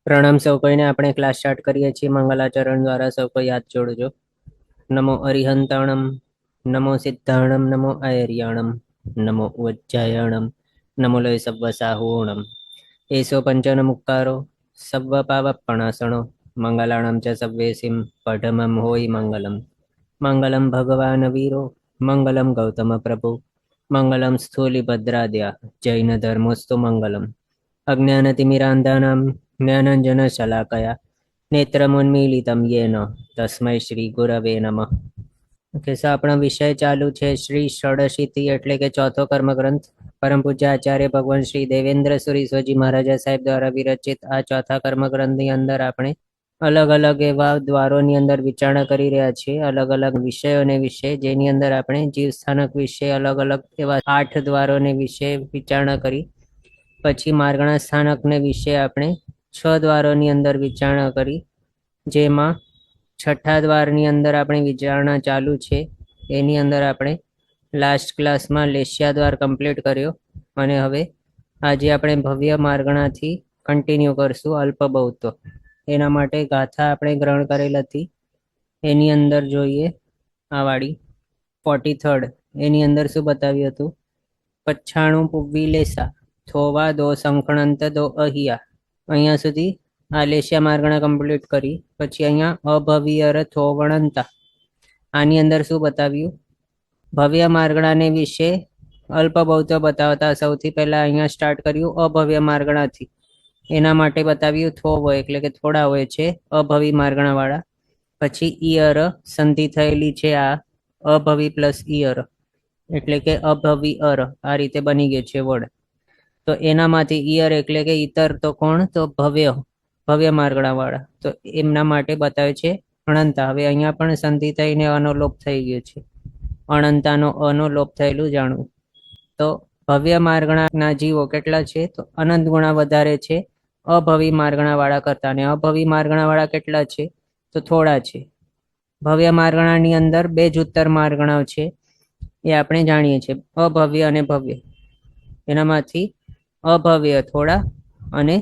પ્રણામ સૌ કોઈને. આપણે ક્લાસ સ્ટાર્ટ કરીએ છીએ મંગલાચરણ દ્વારા. સૌ કોઈ યાદ જોડજો. નમો અરિહંતાણમ, નમો સિદ્ધાણમ, નમો આયર્યાણમ, નમો ઉજ્જાયણમ, નમો લય સવ્વ સાહૂણમ. એસો પંચન મુક્કારો સવ્વ પાવપણાસણો મંગલાણમ ચ સવ્વેસિમ પઢમમ હોય મંગલમ. મંગલમ ભગવાન વીરો મંગલમ ગૌતમ પ્રભુ મંગલમ સ્થૂલિભદ્રાદ્યા જૈન ધર્મોસ્તુ મંગલમ. અજ્ઞાનતિમિરાંધાનાં જ્ઞાનાંજનશલાકયા નેત્રમુન્મીલિतं યેન તસ્મૈ શ્રી ગુરવે નમઃ. ઓકે, સો આપણો વિષય ચાલુ છે શ્રી ષોડશીતિ એટલે કે ચોથો કર્મગ્રંથ. પરમ પૂજ્ય આચાર્ય ભગવાન શ્રી દેવેન્દ્ર સુરી સ્વજી મહારાજા સાહેબ દ્વારા વિરચિત આ ચોથા કર્મગ્રંથની અંદર આપણે અલગ અલગ એવા દ્વારોની અંદર વિચારણા કરી રહ્યા છીએ. અલગ અલગ વિષયોને વિશે, જેની અંદર આપણે જીવ સ્થાનક વિશે અલગ અલગ એવા 8 દ્વારોને વિશે વિચારણા કરી. પછી માર્ગણા સ્થાનકને વિશે આપણે 6 દ્વારોની અંદર વિચારણા કરી, જેમાં છઠ્ઠા દ્વારની અંદર આપણે વિચારણા ચાલુ છે. એની અંદર આપણે લાસ્ટ ક્લાસમાં લેશિયા દ્વાર કમ્પ્લીટ કર્યો અને હવે આજે આપણે ભવ્ય માર્ગણાથી કન્ટિન્યુ કરશું અલ્પ બહુત્વ. એના માટે ગાથા આપણે ગ્રહણ કરેલ હતી. એની અંદર જોઈએ આ વાળી 43rd. એની અંદર શું બતાવ્યું હતું? 95 પુવ્વી લેસા થોવા દો સંખણંત દો અહિયા. અહીંયા સુધી આ લેશિયા માર્ગણા કમ્પ્લીટ કરી. પછી અહીંયા અભવ્યર થોવણંતા. આની અંદર શું બતાવ્યું? ભવ્ય માર્ગણાને વિશે અલ્પ બહુત્વ બતાવતા સૌથી પહેલા અહીંયા સ્ટાર્ટ કર્યું અભવ્ય માર્ગણાથી. એના માટે બતાવ્યું થોવ એટલે કે થોડા હોય છે અભવી માર્ગણા વાળા. પછી ઈયર સંધિ થયેલી છે, આ અભવી પ્લસ ઈયર એટલે કે અભવી અર, આ રીતે બની ગયું છે વર્ડ. તો એનામાંથી ઈયર એટલે કે ઈતર, તો કોણ? તો ભવ્ય માર્ગણા વાળા. તો એમના માટે બતાવે છે અનંતા. હવે અહીંયા પણ સંધિ થઈને અનોલોપ થઈ ગયું છે. અનંતાનો અનોલોપ થયેલું જાણવું. તો ભવ્ય માર્ગણાના જીવો કેટલા છે? તો અનંત ગુણા વધારે છે અભવી માર્ગણા વાળા કરતા. અને અભવી માર્ગણા વાળા કેટલા છે? તો થોડા છે. ભવ્ય માર્ગણાની અંદર 2 જ ઉત્તર માર્ગણાઓ છે, એ આપણે જાણીએ છીએ, અભવ્ય અને ભવ્ય. એનામાંથી અભવ્ય થોડા અને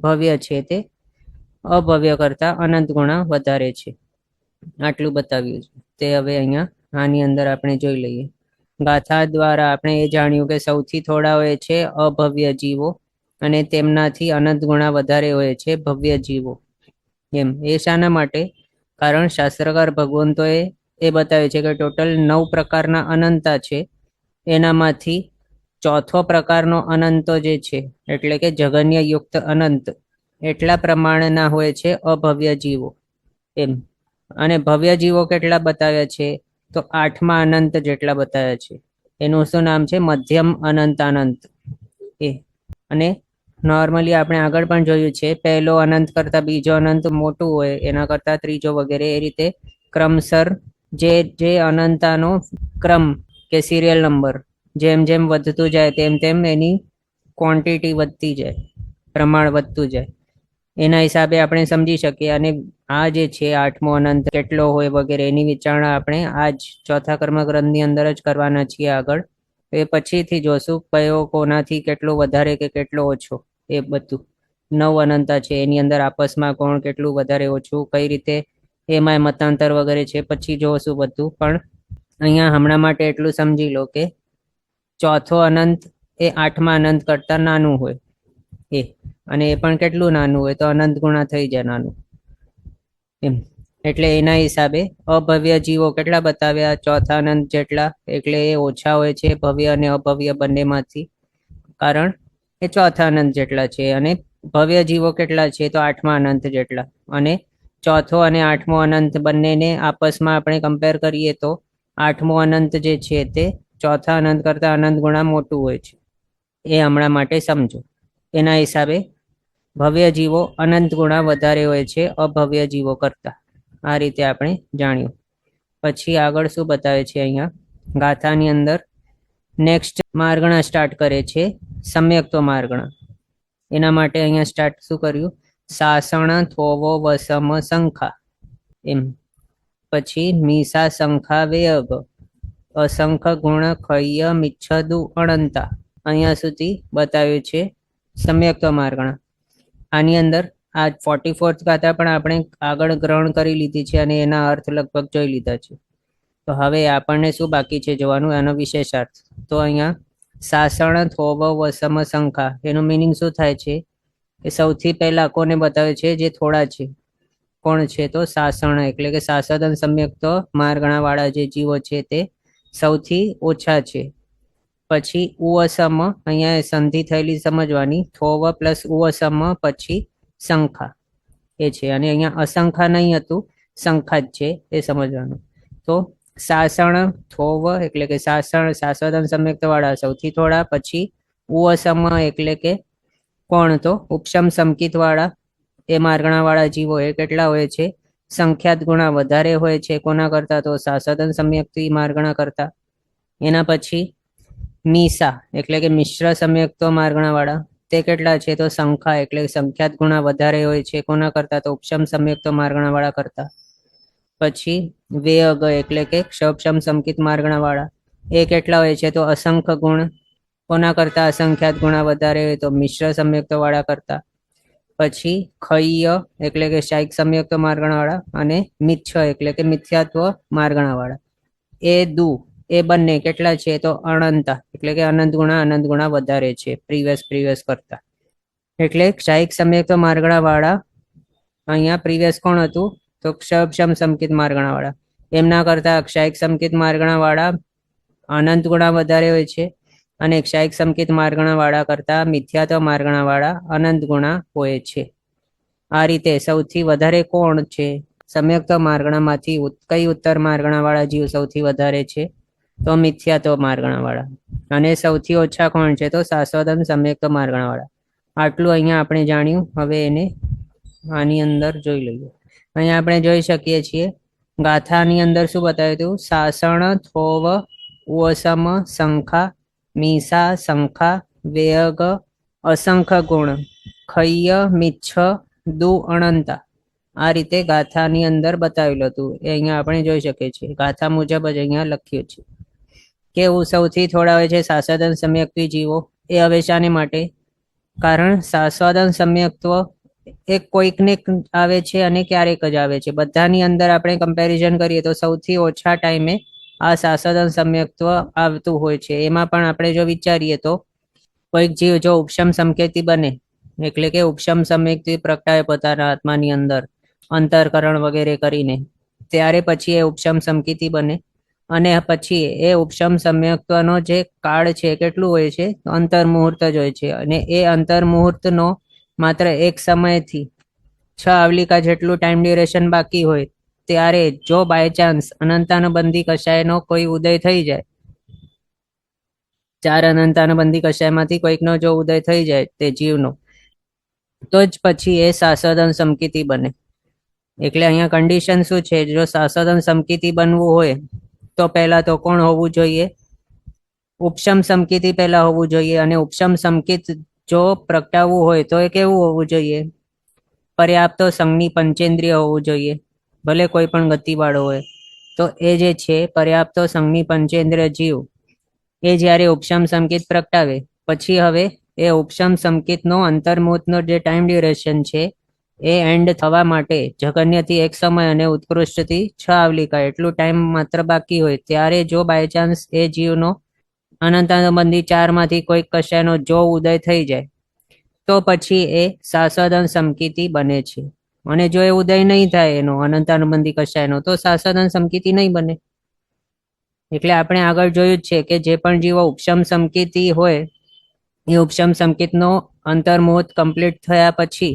ભવ્ય છે તે અભવ્ય કરતા અનંત ગુણા વધારે છે. આટલું બતાવ્યું છે તે હવે અહીંયા આની અંદર આપણે જોઈ લઈએ. ગાથા દ્વારા આપણે એ જાણ્યું કે સૌથી થોડા હોય છે અભવ્ય જીવો અને તેમનાથી અનંત ગુણા વધારે હોય છે ભવ્ય જીવો. એમ એ શાના માટે? કારણ શાસ્ત્રકાર ભગવંતોએ એ બતાવે છે કે ટોટલ 9 પ્રકારના અનંતા છે. એનામાંથી ચોથો પ્રકારનો અનંતો જે છે એટલે કે જગન્ય યુક્ત અનંત, એટલા પ્રમાણના હોય છે અભવ્ય જીવો. એમ અને ભવ્ય જીવો કેટલા બતાવ્યા છે? તો 8મા અનંત જેટલા બતાવ્યા છે. એનું શું નામ છે? મધ્યમ અનંત અનંત. એ અને નોર્મલી આપણે આગળ પણ જોયું છે, પહેલો અનંત કરતા બીજો અનંત મોટું હોય, એના કરતા ત્રીજો વગેરે, એ રીતે ક્રમસર જે અનંતાનો ક્રમ કે સિરિયલ નંબર જેમ જેમ વધતું જાય તેમ તેમ એની ક્વોન્ટિટી વધતી જાય, પ્રમાણ વધતું જાય. એના હિસાબે આપણે સમજી શકીએ. અને આ જે છે 8મો અનંત કેટલો હોય વગેરે એની વિચારણા આપણે આ જ ચોથા કર્મગ્રંથની અંદર જ કરવાના છીએ આગળ. એ પછીથી જોશું કયો કોનાથી કેટલો વધારે કે કેટલો ઓછો. એ બધું 9 અનંતા છે, એની અંદર આપસમાં કોણ કેટલું વધારે ઓછું, કઈ રીતે એમાં મતાંતર વગેરે છે, પછી જોશું બધું. પણ અહીંયા હમણાં માટે એટલું સમજી લો કે ચોથો અનંત એ 8મા અનંત કરતા નાનું હોય એ, અને એ પણ કેટલું નાનું હોય? તો અનંત ગુણા થઈ જાય નાનું. એમ એટલે એના હિસાબે અભવ્ય જીવો કેટલા બતાવ્યા? ચોથા અનંત જેટલા. એટલે એ ઓછા હોય છે ભવ્ય અને અભવ્ય બંનેમાંથી, કારણ એ ચોથા અનંત જેટલા છે. અને ભવ્ય જીવો કેટલા છે? તો 8મા અનંત જેટલા. અને ચોથો અને 8મો અનંત બંનેને આપસમાં આપણે કમ્પેર કરીએ તો 8મો અનંત જે છે તે ચોથા અનંત કરતા અનંત ગુણા મોટું હોય છે. એ હમણાં માટે સમજો. એના હિસાબે ભવ્ય જીવો અનંત ગુણા વધારે હોય છે અભવ્ય જીવો કરતા. આ રીતે આપણે જાણ્યું. પછી આગળ શું બતાવે છે અહીંયા ગાથાની અંદર? નેક્સ્ટ માર્ગણા સ્ટાર્ટ કરે છે સમ્યક્તો માર્ગણા. એના માટે અહીંયા સ્ટાર્ટ શું કર્યું? સાસણ થોવો વસમ સંખા. એમ પછી મીસા સંખા વેયગ અસંખ ગુણ ખય્ય મિચ્છદુ અનંતા. અહીંયા સુધી બતાવ્યું છે સમ્યક્તો માર્ગણા. આની અંદર આ 44th ગાથા પણ આપણે આગળ ગ્રહણ કરી લીધી છે અને એના અર્થ લગભગ જોઈ લીધા છે. તો હવે આપણને શું બાકી છે જોવાનું, એનો વિશેષાર્થ. તો અહીંયા સાસણ થોવ વસમ શંખા, એનું મિનિંગ શું થાય છે કે સૌથી પહેલા કોને બતાવે છે, જે થોડા છે. કોણ છે? તો સાસણ એટલે કે સાસદન સમ્યક તો માર્ગણા વાળા જે જીવો છે તે સૌથી ઓછા છે. પછી ઉવસમ, અહીંયા સંધિ થયેલી સમજવાની, થોવ પ્લસ ઉવસમ પછી શંખા એ છે, અને અહીંયા અસંખા નહીં હતું, શંખા જ છે એ સમજવાનું. તો સાસણ થોવ એટલે કે સાસણ સાસવદન સમ્યક્ત વાળા સૌથી થોડા, પછી ઉવસમ એટલે કે કોણ? તો ઉપશમ સમકિત વાળા એ માર્ગણા વાળા જીવો એ કેટલા હોય છે? સંખ્યાત ગુણા વધારે હોય છે. કોના કરતા? તો સાસદન સમ્યક્તિ માર્ગણા કરતા. એના પછી મીસા એટલે કે મિશ્ર સમ્યક્તો માર્ગણા વાળા, તે કેટલા છે? તો સંખ્યા એટલે સંખ્યાત ગુણા વધારે હોય છે. કોના કરતા? તો ઉપશમ સમ્યક્તો માર્ગણા વાળા કરતા. પછી વેયગ એટલે કે ક્ષપશમ સંકિત માર્ગણા વાળા, એ કેટલા હોય છે? તો અસંખ્ય ગુણ. કોના કરતા અસંખ્યાત ગુણા વધારે હોય? તો મિશ્ર સમ્યક્તો વાળા કરતા. પછી ખય્ય એટલે કે શાયિક સમ્યક્તો માર્ગણા વાળા, અને મિચ્છ એટલે કે મિથ્યાત્વ માર્ગણા વાળા, એ દુ એ બંને કેટલા છે? તો અનંતા એટલે કે અનંત ગુણા વધારે છે પ્રીવિયસ કરતા. એટલે ક્ષાયિક સમ્યક્તો માર્ગણા વાળા અહીંયા પ્રીવિયસ કોણ હતું? તો ક્ષપશમ સંકિત માર્ગણા વાળા, એમના કરતા ક્ષાયિક સંકિત માર્ગણા વાળા અનંત ગુણા વધારે હોય છે, અને ક્ષાયિક સંકિત માર્ગણા વાળા કરતા મિથ્યાત્વ માર્ગણા વાળા અનંત ગુણા હોય છે. આ રીતે સૌથી વધારે કોણ છે? સમ્યક્ત માર્ગણામાંથી કઈ ઉત્તર માર્ગણા વાળા જીવ સૌથી વધારે છે? તો મિથ્યાત્વ માર્ગણા વાળા. અને સૌથી ઓછા કોણ છે? તો સાસ્વદન સમ્યક્ત માર્ગણા વાળા. આટલું અહીંયા આપણે જાણ્યું. હવે એને આની અંદર જોઈ લઈએ. અહીંયા આપણે જોઈ શકીએ છીએ ગાથાની અંદર શું બતાવ્યું હતું? સાસણ થોવ ઉવસમ શંખા મીસા શંખા વેયગ અસંખ્ય ગુણ ખય્ય મિચ્છ દુ અનંતા. આ રીતે ગાથાની અંદર બતાવેલું હતું. એ અહીંયા આપણે જોઈ શકીએ છીએ. ગાથા મુજબ જ અહીંયા લખ્યું છે. કેવું? સૌથી થોડા હોય છે સાસ્વાદન સમ્યક્તિ જીવો. એ હવે શાને માટે? કારણ સાસ્વાદન સમ્યક્ત્વ એ કોઈકને આવે છે અને ક્યારેક જ આવે છે. બધાની અંદર આપણે કમ્પેરિઝન કરીએ તો સૌથી ઓછા ટાઈમે આ સાસ્વાદન સમ્યક્ત્વ આવતું હોય છે. એમાં પણ આપણે જો વિચારીએ તો કોઈક જીવ જો ઉપશમ સંકેતી બને, એટલે કે ઉપશમ સમ્યક્તિ પ્રગટાવે પોતાના આત્માની અંદર અંતરકરણ વગેરે કરીને, ત્યારે પછી એ ઉપશમ સંકેતી બને. અને પછી એ ઉપશમ સમ્યક્ત્વનો જે કાળ છે કેટલું હોય છે? અંતર્મુહૂર્ત જ હોય છે. અને એ અંતર્મુહૂર્તનો માત્ર એક સમયથી 6 આવલિકા જેટલું ટાઈમ ડ્યુરેશન બાકી હોય, ત્યારે જો બાય ચાન્સ અનંતાનુબંધી કષાયનો કોઈ ઉદય થઈ જાય, 4 અનંતાનુબંધી કષાયમાંથી કોઈકનો જો ઉદય થઈ જાય તે જીવનો, તો જ પછી એ સાસ્વદન સમકિતિ બને. એટલે અહીંયા કન્ડિશન શું છે? જો સાસ્વદન સમકિતિ બનવું હોય તો પહેલા તો કોણ હોવું જોઈએ? ઉપશમ સમકિતિ પહેલા હોવું જોઈએ. અને ઉપશમ સમકિત જો પ્રગટાવવું હોય તો એ કેવું હોવું જોઈએ? પર્યાપ્ત સંજ્ઞી પંચેન્દ્રિય હોવું જોઈએ, ભલે કોઈ પણ ગતિવાળો હોય. તો એ જે છે પર્યાપ્ત સંજ્ઞી પંચેન્દ્રિય જીવ, એ જ્યારે ઉપશમ સંકેત પ્રગટાવે પછી હવે એ ઉપશમ સંકેતનો અંતર્મુહૂર્તનો જે ટાઈમ ડ્યુરેશન છે એ એન્ડ થવા માટે જગન્યથી 1 સમય અને ઉત્કૃષ્ટથી 6 આવલિકા એટલું ટાઈમ માત્ર બાકી હોય, ત્યારે જો બાય ચાન્સ એ જીવનો અનંતાનુબંધી 4 માંથી કોઈક કશાયનો જો ઉદય થઈ જાય તો પછી એ સાસ્વદન સમકિતિ બને છે. અને જો એ ઉદય નહીં થાય એનો અનંતાનુબંધી કશાયનો, તો સાસ્વદન સમકિતિ નહીં બને. એટલે આપણે આગળ જોયું જ છે કે જે પણ જીવો ઉપશમ સમકિતિ હોય એ ઉપશમ સંકેતનો અંતર્મુહૂર્ત કમ્પ્લીટ થયા પછી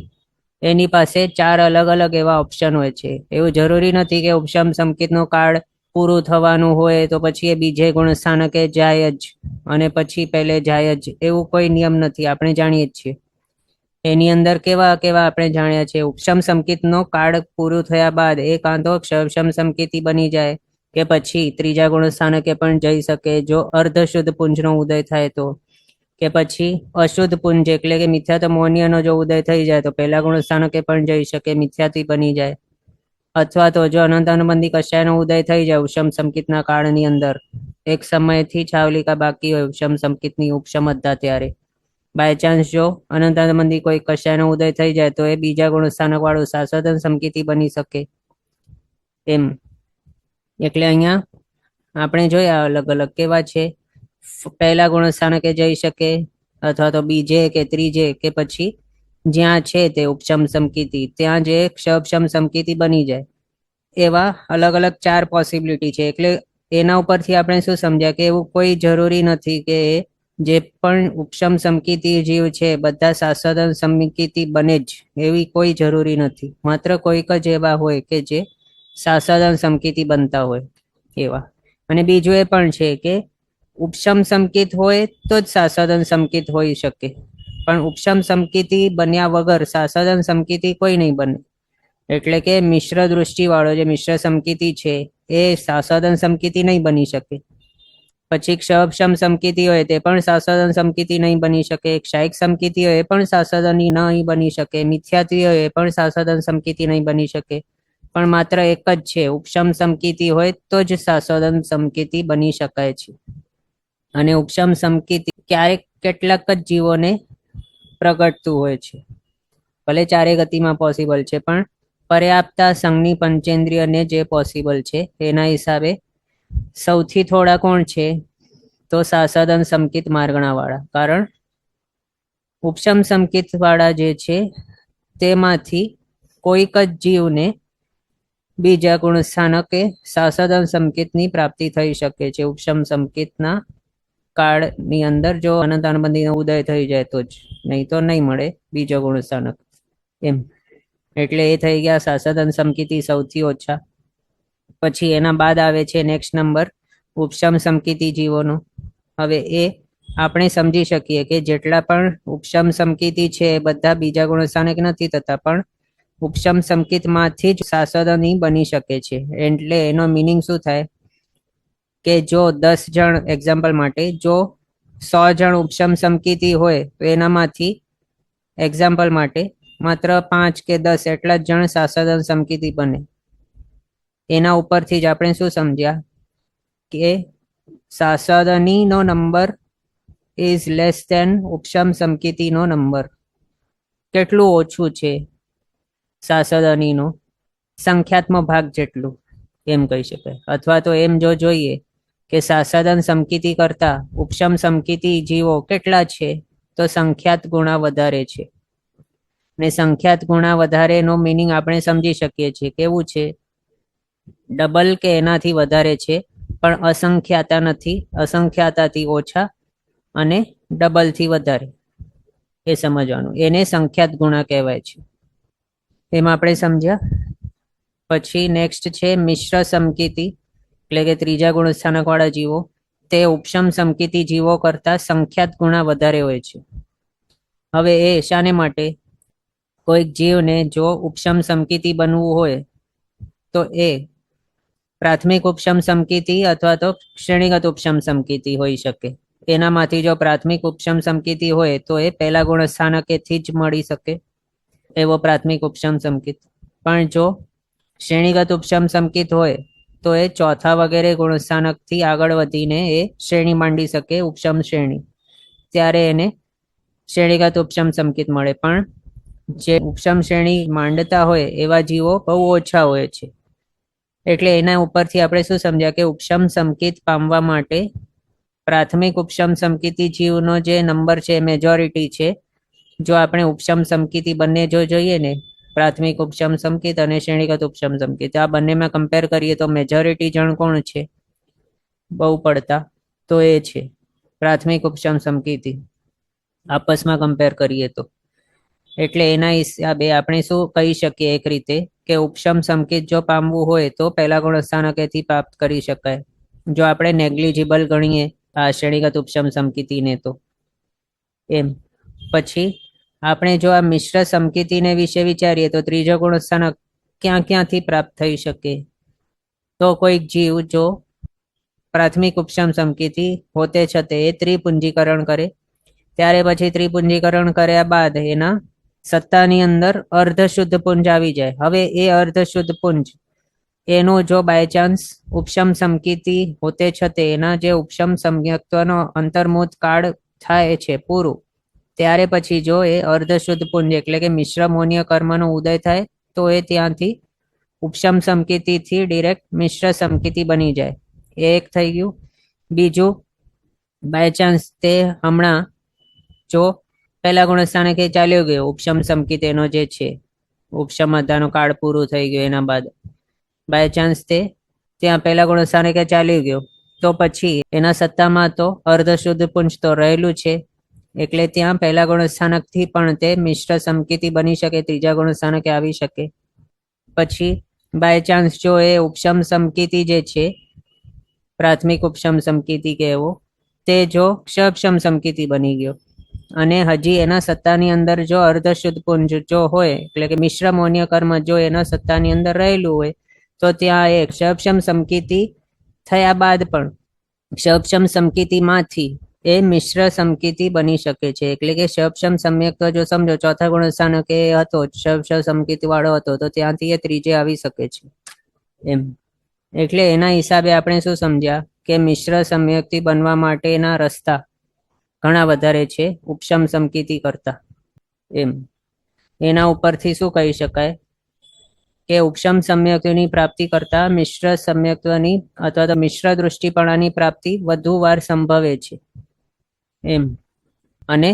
એની પાસે 4 અલગ અલગ એવા ઓપ્શન હોય છે. એવું જરૂરી નથી કે ઉપશમ સંકેતનો કાળ પૂરું થવાનું હોય તો પછી એ બીજે ગુણ સ્થાનકે જાય જ અને પછી પહેલે જાય જ, એવું કોઈ નિયમ નથી. આપણે જાણીએ જ છીએ એની અંદર કેવા કેવા આપણે જાણ્યા છે. ઉપશમ સંકેતનો કાળ પૂરું થયા બાદ એ કાં તો ક્ષપશમ સંકેતી બની જાય કે પછી ત્રીજા ગુણ સ્થાનકે પણ જઈ શકે જો અર્ધ શુદ્ધ પુંજનો ઉદય થાય તો, કે પછી અશુદ્ધ પુંજ એટલે કે મિથ્યાત્વ મોનિયનો જો ઉદય થઈ જાય તો પહેલા ગુણ સ્થાનકે પણ જઈ શકે, મિથ્યાથી બની જાય. અથવા તો જો અનંતાનુબંધી કશાયનો ઉદય થઈ જાય ઉપશમ સંકેતના કાળની અંદર, 1 સમયથી 6 આવલિકા બાકી હોય ઉપશમ સંકેતની ઉપશમ હતા ત્યારે, બાય ચાન્સ જો અનંતાનંદી કોઈ કશાયનો ઉદય થઈ જાય તો એ બીજા ગુણસ્થાનક વાળું શાશ્વત સમકીતિ બની શકે એમ. એટલે અહીંયા આપણે જોયા અલગ અલગ કેવા છે. પહેલા ગુણસ્થાનકે જઈ શકે અથવા તો બીજે કે ત્રીજે કે પછી જ્યાં છે તે ઉપશમ સમકીતિ ત્યાં જે ક્ષપશમ સમકીતિ બની જાય. એવા અલગ અલગ 4 પોસિબિલિટી છે. એટલે એના ઉપરથી આપણે શું સમજ્યા કે એવું કોઈ જરૂરી નથી કે જે પણ ઉપશમ સમકીતિ જીવ છે બધા શાશ્વત સમકીતિ બને જ, એવી કોઈ જરૂરી નથી. માત્ર કોઈક જ એવા હોય કે જે શાશ્વત સમકીતિ બનતા હોય એવા. અને બીજું એ પણ છે કે ઉપશમ સમકિત હોય તો જ શાશ્વત સમકિત હોઈ શકે, પણ ઉપશમ સમકિતિ બન્યા વગર શાશ્વત સમકિતિ કોઈ નહીં બને. એટલે કે મિશ્ર દૃષ્ટિ વાળો જે મિશ્ર સમકિતિ છે એ શાશ્વત સમકિતિ નહીં બની શકે. પછી ક્ષપશમ સમકિતિ હોય તે પણ શાશ્વત સમકિતિ નહીં બની શકે. ક્ષાયિક સમકિતિ હોય એ પણ શાશ્વત નહીં બની શકે. મિથ્યાત્વી હોય એ પણ શાશ્વત સમકિતિ નહીં બની શકે. પણ માત્ર એક જ છે, ઉપશમ સમકિતિ હોય તો જ શાશ્વત સમકિતિ બની શકાય છે. અને ઉપશમ સમકિતિ ક્યારેક કેટલાક જ જીવોને પ્રગટતું હોય છે. ભલે ચારે ગતિમાં પોસિબલ છે, પણ પર્યાપ્તા સંઘની પંચેન્દ્રિયને જે પોસિબલ છે એના હિસાબે સૌથી થોડા કોણ છે તો શાશ્વત સમકિત માર્ગણા વાળા. કારણ ઉપશમ સમકિત વાળા જે છે તેમાંથી કોઈક જ જીવને બીજા ગુણસ્થાનકે શાશ્વત સમકિતની પ્રાપ્તિ થઈ શકે છે. ઉપશમ સમકિતના કાળની અંદર જો અનંતાનુબંધીનો ઉદય થઈ જાય તો જ, નહીં તો નહીં મળે બીજો ગુણસ્થાનક એમ. એટલે એ થઈ ગયા શાશ્વત સમકિતિ સૌથી ઓછા. પછી એના બાદ આવે છે નેક્સ્ટ નંબર ઉપશમ સમકિતિ જીવોનો. હવે એ આપણે સમજી શકીએ કે જેટલા પણ ઉપશમ સમકિતિ છે એ બધા બીજા ગુણસ્થાનક નથી થતા, પણ ઉપશમ સમકિતમાંથી જ શાશ્વતની બની શકે છે. એટલે એનો મિનિંગ શું થાય કે જો 10 જણ, એક્ઝામ્પલ માટે જો 100 જણ ઉપશમ સમકિતિ હોય તો એનામાંથી એક્ઝામ્પલ માટે માત્ર 5 કે 10 એટલા જ જણ શાશ્વત સમકિતિ બને. એના ઉપરથી જ આપણે શું સમજ્યા કે શાશ્વતનીનો નંબર ઇઝ લેસ ધેન ઉપશમ સમકિતિનો નંબર. કેટલું ઓછું છે શાશ્વતનીનો? સંખ્યાત્મક ભાગ જેટલું એમ કહી શકાય. અથવા તો એમ જો જોઈએ કે શાશ્વત સમકિતિ કરતા ઉપશમ સમકિતિ જીવો કેટલા છે તો સંખ્યાત ગુણા વધારે છે. ને સંખ્યાત ગુણા વધારે નો મિનિંગ આપણે સમજી શકીએ છીએ. કેવું છે? ડબલ કે એનાથી વધારે છે, પણ અસંખ્યાતા નથી, અસંખ્યાતાથી ઓછા અને ડબલથી વધારે. એ સમજવાનું, એને સંખ્યાત ગુણા કહેવાય છે. એમાં આપણે સમજ્યા. પછી નેક્સ્ટ છે મિશ્ર સમકિતિ, એટલે કે ત્રીજા ગુણસ્થાનક વાળા જીવો. તે ઉપશમ સમકિતિ જીવો કરતા સંખ્યાત ગુણા વધારે હોય છે. હવે એ શાને માટે? કોઈક જીવને જો ઉપશમ સમકિતિ બનવું હોય તો એ પ્રાથમિક ઉપશમ સમકિતિ અથવા તો શ્રેણીગત ઉપશમ સમકિતિ હોઈ શકે. એનામાંથી જો પ્રાથમિક ઉપશમ સમકિતિ હોય તો એ પહેલા ગુણસ્થાનકેથી જ મળી શકે એવો પ્રાથમિક ઉપશમ સમકિત. પણ જો શ્રેણીગત ઉપશમ સમકિત હોય તો એ ચોથા વગેરે ગુણસ્થાનકથી આગળ વધીને એ શ્રેણી માંડી શકે, ઉપશમ શ્રેણી. ત્યારે એને શ્રેણીગત ઉપશમ સમકિત મળે. પણ જે ઉપશમ શ્રેણી માંડતા હોય એવા જીવો બહુ ઓછા હોય છે. એટલે એના ઉપરથી આપણે શું સમજ્યા કે ઉપશમ સમકિત પામવા માટે પ્રાથમિક ઉપશમ સમકિતિ જીવનો જે નંબર છે મેજોરિટી છે. જો આપણે ઉપશમ સમકિતિ બંને જો જોઈએ ને, પ્રાથમિક ઉપશમ સમકિત અને શ્રેણીગત ઉપશમ સમકિત, આ બંનેમાં કમ્પેર કરીએ તો મેજોરિટી જણ કોણ છે બહુ પડતા? તો એ છે પ્રાથમિક ઉપશમ સમકિતિ, આપસમાં કમ્પેર કરીએ તો. એટલે એના હિસાબે આપણે શું કહી શકીએ એક રીતે કે ઉપશમ સમકિત જો પામવું હોય તો પહેલા ગુણસ્થાનકેથી પ્રાપ્ત કરી શકાય, જો આપણે નેગ્લિજિબલ ગણીએ આ શ્રેણીગત ઉપશમ સમકિતિને તો એમ. પછી આપણે જો આ મિશ્ર સમકિતિને વિશે વિચારીએ તો ત્રીજો ગુણસ્થાનક ક્યાંથી પ્રાપ્ત થઈ શકે? તો કોઈક જીવ જો પ્રાથમિક ઉપશમ સમકિતિ હોતે છતે એ ત્રિપુંજીકરણ કરે, ત્યારે પછી ત્રિપુંજીકરણ કર્યા બાદ એના સત્તાની અંદર અર્ધશુદ્ધ પુંજ આવી જાય. હવે એ અર્ધશુદ્ધ પુંજ એનું જો બાય ચાન્સ ઉપશમ સમકિતિ હોતે છતે એના જે ઉપશમ સંજ્ઞત્વનો અંતર્મુત કાળ થાય છે પૂરું, ત્યારે પછી જો એ અર્ધશુદ્ધ પુંજ એટલે કે મિશ્ર મોનીય કર્મનો ઉદય થાય તો એ ત્યાંથી ઉપશમ સમકીતિથી ડિરેક્ટ મિશ્ર સમકીતિ બની જાય. એ એક થઈ ગયું. બીજું, બાય ચાન્સ તે હમણાં જો પહેલા ગુણસ્થાને કે ચાલ્યો ગયો ઉપશમ સમકીત એનો જે છે ઉપશમ અધાનું કાળ પૂરું થઈ ગયું એના બાદ બાય ચાન્સ તે ત્યાં પહેલા ગુણસ્થાને કે ચાલ્યો ગયો તો પછી એના સત્તામાં તો અર્ધશુદ્ધ પુંજ તો રહેલું છે એટલે ત્યાં પહેલા ગુણસ્થાનકથી પણ તે મિશ્ર સમકીતિ બની શકે, ત્રીજા ગુણસ્થાનકે આવી શકે. પછી બાય ચાન્સ જો એ ઉપશમ સમકીતિ જે છે પ્રાથમિક ઉપશમ સમકીતિ કે એવો તે જો ક્ષક્ષમ સમકીતિ બની ગયો અને હજી એના સત્તાની અંદર જો અર્ધશુદ્ધ પુંજ જો હોય એટલે કે મિશ્ર મોનીય કર્મ જો એના સત્તાની અંદર રહેલું હોય તો ત્યાં એ ક્ષક્ષમ સમકીતિ થયા બાદ પણ ક્ષક્ષમ સમકીતિમાંથી એ મિશ્ર સમકીતિ બની શકે છે. એટલે કે ક્ષક્ષમ સમ્યક્ત્વ જો સમજો ચોથા ગુણસ્થાનકે હતો ક્ષક્ષમ સમકીતિ વાળો હતો તો ત્યાંથી એ ત્રીજે આવી શકે છે એમ. એટલે એના હિસાબે આપણે શું સમજ્યા કે મિશ્ર સમ્યક્તિ બનવા માટેના રસ્તા ઘણા વધારે છે ઉપશમ સમકીતિ કરતા એમ. એના ઉપરથી શું કહી શકાય કે ઉપશમ સમ્યક્તિની પ્રાપ્તિ કરતા મિશ્ર સમ્યક્ત્વની અથવા તો મિશ્ર દૃષ્ટિપણાની પ્રાપ્તિ વધુ વાર સંભવે છે એમ. અને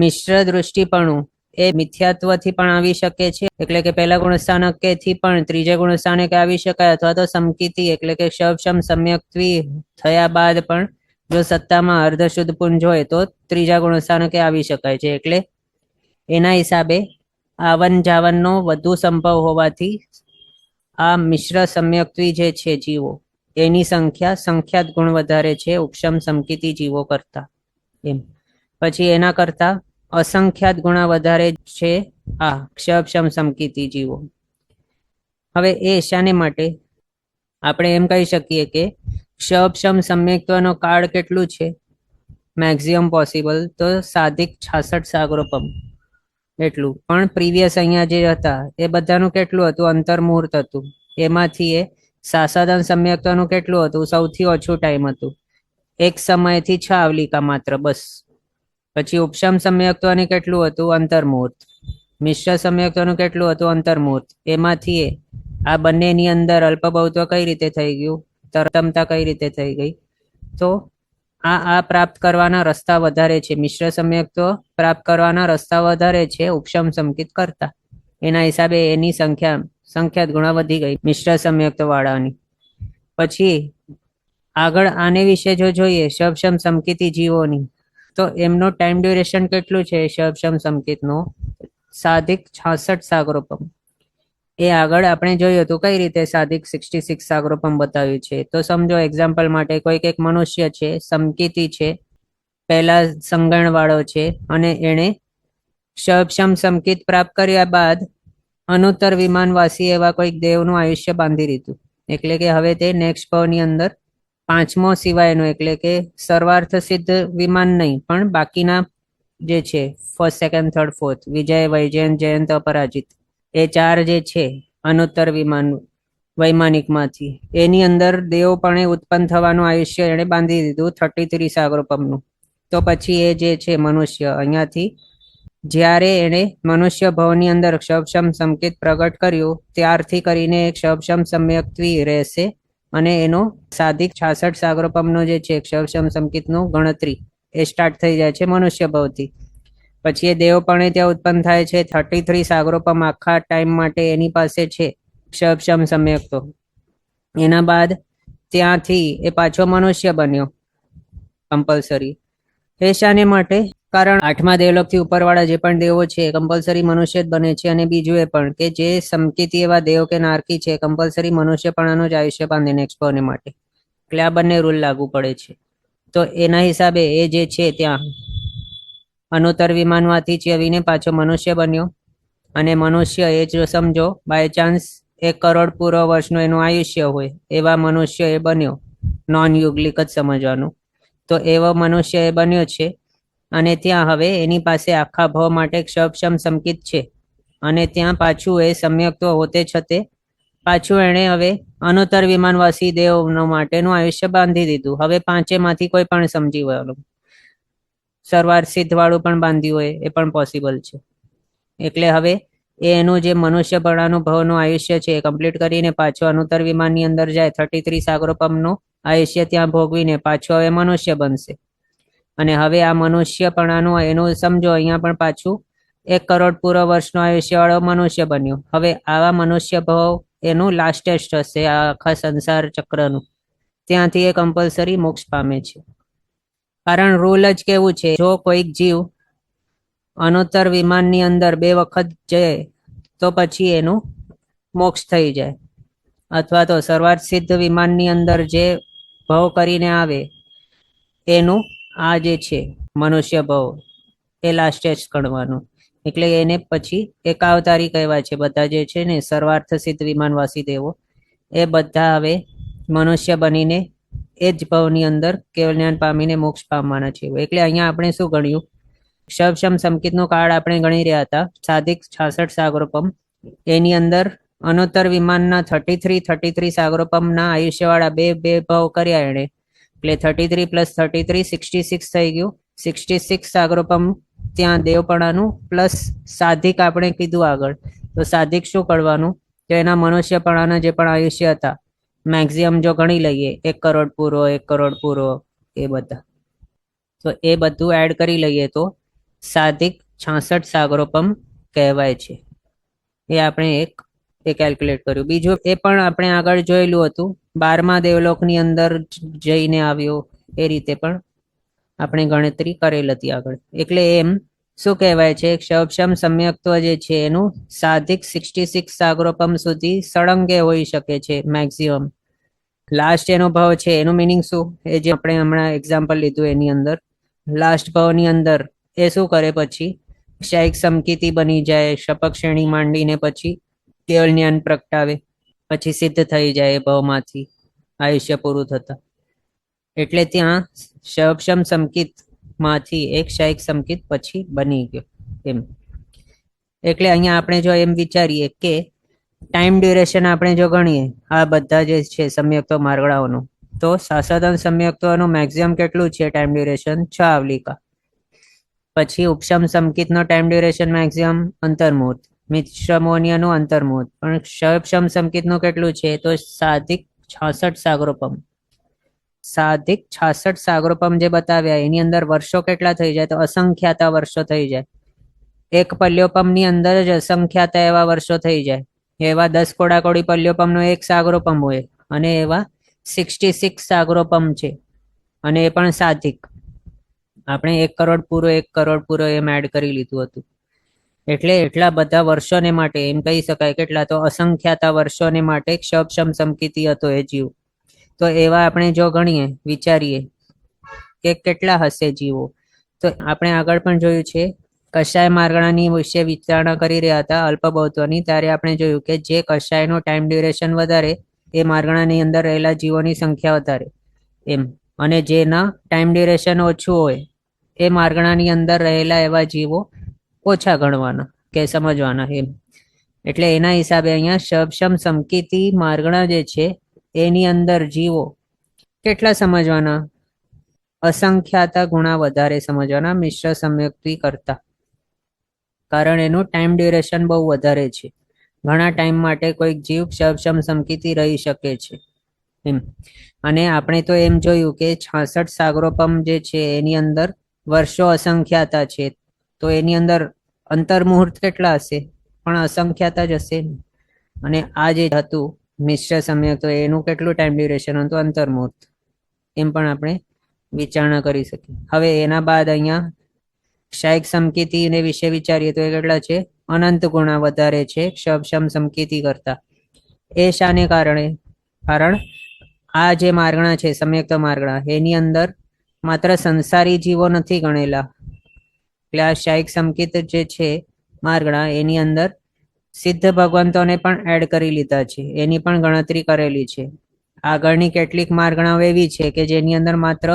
મિશ્ર દૃષ્ટિપણું એ મિથ્યાત્વથી પણ આવી શકે છે એટલે કે પહેલા ગુણસ્થાનકેથી પણ ત્રીજા ગુણસ્થાનકે આવી શકાય અથવા તો સમકીતિ એટલે કે ક્ષક્ષમ સમ્યક્ત્વી થયા બાદ પણ જો સત્તામાં અર્ધશુદ્ધ પુંજ હોય તો ત્રીજા ગુણસ્થાનકે આવી શકાય છે. એટલે એના હિસાબે આવન જાવનનો વધુ સંભવ હોવાથી આ મિશ્ર સમ્યક્ત્વી જે છે જીવો એની સંખ્યા સંખ્યાત ગુણ વધારે છે ઉપશમ સમકીતિ જીવો કરતા એમ. પછી એના કરતા અસંખ્યાત ગુણા વધારે છે આ ક્ષક્ષમ સમકીતિ જીવો. હવે એ શાને માટે આપણે એમ કહી શકીએ કે ક્ષક્ષમ સમ્યક્ત્વનો કાળ કેટલું છે મેક્સિમમ પોસિબલ તો સાધિક 66 સાગરોપમ એટલું. પણ પ્રીવિયસ અહીંયા જે હતા એ બધાનું કેટલું હતું અંતર્મુહૂર્ત હતું. એમાંથી એ સાસાદન સમ્યક્ત્વનું કેટલું હતું સૌથી ઓછું ટાઈમ હતું એક સમયથી 6 આવલિકા માત્ર બસ. પછી ઉપશમ સમ્યક્ત્વની કેટલું હતું અંતર્મુહૂર્ત. મિશ્ર સમ્યક્ત્વનું કેટલું હતું અંતર્મુહૂર્ત. એમાંથી આ બંનેની અંદર અલ્પબહુત્વ કઈ રીતે થઈ ગયું તરતમતા કઈ રીતે થઈ ગઈ તો આ પ્રાપ્ત કરવાના રસ્તા વધારે છે. મિશ્ર સમ્યક્ત્વ પ્રાપ્ત કરવાના રસ્તા વધારે છે ઉપશમ સમકીત કરતા. એના હિસાબે એની સંખ્યાત ગુણા વધી ગઈ મિશ્ર સમ્યક્ત્વ વાળાની. પછી આગળ આને વિશે જો જોઈએ ક્ષક્ષમ સમકીતિ જીવોની તો એમનો ટાઈમ ડ્યુરેશન કેટલું છે ક્ષક્ષમ સમકીતનો સાધિક 66 સાગરોપમ. એ આગળ આપણે જોયું હતું કઈ રીતે સાધિક 66 સાગરોપમ બતાવ્યું છે. તો સમજો એક્ઝામ્પલ માટે કોઈક એક મનુષ્ય છે સમકીતિ છે પહેલા સંગણ વાળો છે અને એણે ક્ષક્ષમ સમકીત પ્રાપ્ત કર્યા બાદ અનુત્તર વિમાનવાસી એવા કોઈક દેવનું આયુષ્ય બાંધી દીધું. એટલે કે હવે તે નેક્સ્ટ ભાવની અંદર પાંચમો સિવાયનો એટલે કે સર્વાર્થ સિદ્ધ વિમાન નહીં પણ બાકીના જે છે ફર્સ્ટ સેકન્ડ થર્ડ ફોર્થ વિજય વૈજયંત જયંત અપરાજિત એ 4 જે છે અનુત્તર વિમાન વૈમાનિકમાંથી એની અંદર દેવપણે ઉત્પન્ન થવાનું આયુષ્ય એણે બાંધી દીધું 33 સાગરોપમનું. તો પછી એ જે છે મનુષ્ય અહીંયાથી જ્યારે એણે મનુષ્ય ભવની અંદર ક્ષક્ષમ સમકીત પ્રગટ કર્યું ત્યારથી કરીને ક્ષક્ષમ સમ્યક્ત્વી રહેશે અને એનો સાધિક 66 સાગરોપમનો જે છે ક્ષક્ષમ સમકીતનો ગણતરી એ સ્ટાર્ટ થઈ જાય છે મનુષ્ય ભવથી. પછી એ દેવપણે ત્યાં ઉત્પન્ન થાય છે 33 સાગરોપમ આખા ટાઈમ માટે એની પાસે છે ક્ષક્ષમ સમ્યક્ત્વ. એના બાદ ત્યાંથી એ પાછો મનુષ્ય બન્યો કમ્પલસરી. એ શાને માટે કારણ 8મા દેવલોકથી ઉપરવાળા જે પણ દેવો છે કમ્પલસરી મનુષ્ય જ બને છે. અને બીજું એ પણ કે જે સમકીતિ એવા દેવ કે નારકી છે કમ્પલસરી મનુષ્યપણાનું જ આયુષ્ય બાંધે નેક્સ્ટ ભાવને માટે. એટલે આ બંને રૂલ લાગુ પડે છે. તો એના હિસાબે એ જે છે ત્યાં અનુત્તર વિમાનમાંથી ચેવીને પાછો મનુષ્ય બન્યો અને મનુષ્ય એ જો સમજો બાય ચાન્સ 1 કરોડ પૂર્વ વર્ષનું એનું આયુષ્ય હોય એવા મનુષ્ય એ બન્યો નોન યુગલિક જ સમજવાનું. તો એવો મનુષ્ય એ બન્યો છે અને ત્યાં હવે એની પાસે આખા ભાવ માટે ક્ષક્ષમ સમકીત છે અને ત્યાં પાછું એ સમ્યક્ત્વ હોતે છતે પાછું એણે હવે અનુત્તર વિમાનવાસી દેવનો માટેનું આયુષ્ય બાંધી દીધું. હવે પાંચેમાંથી કોઈ પણ સમજી વળવાનું સરવાર સિદ્ધ વાળું પણ બાંધ્યું હોય એ પણ પોસિબલ છે. એટલે હવે એનું જે મનુષ્યપણાનું ભવનું આયુષ્ય છે એ કમ્પ્લીટ કરીને પાછો અનુત્તર વિમાનની અંદર જાય, 33 સાગરોપમનું આયુષ્ય ત્યાં ભોગવીને પાછો હવે મનુષ્ય બનશે. અને હવે આ મનુષ્યપણાનું એનું સમજો અહીંયા પણ પાછું 1 કરોડ પૂર્વ વર્ષનો આયુષ્ય વાળો મનુષ્ય બન્યો. હવે આવા મનુષ્ય ભવ એનું લાસ્ટ ટેસ્ટ હશે આ આખા સંસાર ચક્રનું. ત્યાંથી એ કમ્પલસરી મોક્ષ પામે છે. કારણ રૂલ જ કેવું છે, જો કોઈક જીવ અનુત્તર વિમાનની અંદર 2 વખત જાય તો પછી એનું મોક્ષ થઈ જાય, અથવા તો સર્વાર્થ સિદ્ધ વિમાનની અંદર જે ભવ કરીને આવે એનું આ જે છે મનુષ્ય ભવ એ લાસ્ટ ટેસ્ટ ગણવાનું. એટલે એને પછી એકાવતારી કહેવાય છે. બધા જે છે ને સર્વાર્થ સિદ્ધ વિમાનવાસી દેવો એ બધા હવે મનુષ્ય બનીને એ જ ભવની અંદર કેવલ જ્ઞાન પામીને મોક્ષ પામવાના છે. એટલે અહીંયા આપણે શું ગણ્યું, શવશમ સંકિતનો કાળ આપણે ગણી રહ્યા હતા, સાધિક 66 સાગરોપમ. એની અંદર અનુત્તર વિમાનના 33 સાગરોપમના આયુષ્યવાળા બે ભાવ કર્યા એણે. એટલે 33 + 33 66 થઈ ગયું. 66 સાગરોપમ ત્યાં દેવપણાનું પ્લસ સાધિક આપણે કીધું આગળ. તો સાધિક શું કરવાનું, તો એના મનુષ્યપણાના જે પણ આયુષ્ય હતા મેક્સિમમ જો ગણી લઈએ 1 કરોડ પૂરો, 1 કરોડ પૂરો, એ બધા, તો એ બધું એડ કરી લઈએ તો સાધિક 66 સાગરોપમ કહેવાય છે. એ આપણે એ કેલ્ક્યુલેટ કર્યું. બીજું એ પણ આપણે આગળ જોયેલું હતું, 12મા દેવલોકની અંદર જઈને આવ્યો એ રીતે પણ આપણે ગણતરી કરેલ હતી આગળ. એટલે એમ શું કહેવાય છે, શવશમ સમ્યક્ત્વ જે છે એનું સાધિક 66 સાગરોપમ સુધી સળંગે હોઈ શકે છે મેક્સિમમ. લાસ્ટ એનો ભાવ છે એનું મિનિંગ શું, એ જે આપણે હમણાં એક્ઝામ્પલ લીધું એની અંદર લાસ્ટ ભાવની અંદર એ શું કરે, પછી ક્ષાયિક સમકિતિ બની જાય, શપક શ્રેણી માંડીને પછી કેવલ જ્ઞાન પ્રગટાવે, પછી સિદ્ધ થઈ જાય એ ભાવમાંથી આયુષ્ય પૂરું થતા. એટલે ત્યાં શવશમ સંકિત માંથી એક ક્ષાયિક સંકિત પછી બની ગયો એમ. એટલે અહીંયા આપણે જો એમ વિચારીએ કે ટાઈમ ડ્યુરેશન આપણે જો ગણીએ આ બધા જે છે સમ્યક્ત્વ માર્ગળાઓનું, તો સાસદન સમ્યક્ત્વનું મેક્સિમમ કેટલું છે ટાઈમ ડ્યુરેશન, 6 આવલિકા. પછી ઉપશમ સંકિતનો ટાઈમ ડ્યુરેશન મેક્સિમમ અંતર્મુહૂર્ત, મિશ્રમોનિયાનું અંતર્મુહૂર્ત. પણ શવશમ સંકિતનું કેટલું છે, તો સાધિક 66 સાગરોપમ. સાધિક 66 સાગરોપમ જે બતાવ્યા એની અંદર વર્ષો કેટલા થઈ જાય, તો અસંખ્યાતા વર્ષો થઈ જાય. એક પલ્યોપમની અંદર જ અસંખ્યાતા એવા વર્ષો થઈ જાય. એવા 10 કોડાકોડી પલ્યોપમનો એક સાગરોપમ હોય, અને એવા 66 સાગરોપમ છે, અને એ પણ સાધિક. આપણે 1 કરોડ પૂરો 1 કરોડ પૂરો એમ એડ કરી લીધું હતું. એટલે એટલા બધા વર્ષોને માટે એમ કહી શકાય, કેટલા તો અસંખ્યાતા વર્ષોને માટે શવશમ સંકિતિ હતો એ જીવ. તો એવા આપણે જો ગણીએ, વિચારીએ કે કેટલા હશે જીવો, તો આપણે આગળ પણ જોયું છે કષાય માર્ગણાની વિશે વિચારણા કરી રહ્યા હતા અલ્પબૌદ્ધોની, ત્યારે આપણે જોયું કે જે કષાયનો ટાઈમ ડ્યુરેશન વધારે એ માર્ગણાની અંદર રહેલા જીવોની સંખ્યા વધારે એમ, અને જેના ટાઈમ ડ્યુરેશન ઓછું હોય એ માર્ગણાની અંદર રહેલા એવા જીવો ઓછા ગણવાના કે સમજવાના એમ. એટલે એના હિસાબે અહીંયા શવશમ સંકિતિ માર્ગણા જે છે એની અંદર જીવો કેટલા સમજવાના, અસંખ્યાતા ગુણા વધારે સમજવાના મિશ્ર સમ્યક્તિ કરતા. કારણ એનું ટાઈમ ડ્યુરેશન બહુ વધારે છે. ઘણા ટાઈમ માટે કોઈક જીવ શવશમ સંકિતિ રહી શકે છે એમ. અને આપણે તો એમ જોયું કે 66 સાગરોપમ જે છે એની અંદર વર્ષો અસંખ્યાતા છે, તો એની અંદર અંતર્મુહૂર્ત કેટલા હશે, પણ અસંખ્યાતા જ હશે. અને આ જે હતું મિશ્ર સમ્યક, તો એનું કેટલું ટાઈમ ડ્યુરેશન હતું અંતર્મુહૂર્ત, એમ પણ આપણે વિચારણા કરી શકીએ. હવે એના બાદ અહીંયા ક્ષાયિક સમકિતિ વિશે વિચારીએ તો એ કેટલા છે, અનંત ગુણા વધારે છે શવશમ સમકિતિ કરતા. એ શાને કારણે, કારણ આ જે માર્ગણા છે સમ્યક્ત માર્ગણા એની અંદર માત્ર સંસારી જીવો નથી ગણેલા. એટલે આ ક્ષાયિક સમકિત જે છે માર્ગણા એની અંદર સિદ્ધ ભગવંતોને પણ એડ કરી લીધા છે, એની પણ ગણતરી કરેલી છે. આગળની કેટલીક માર્ગણાઓ એવી છે કે જેની અંદર માત્ર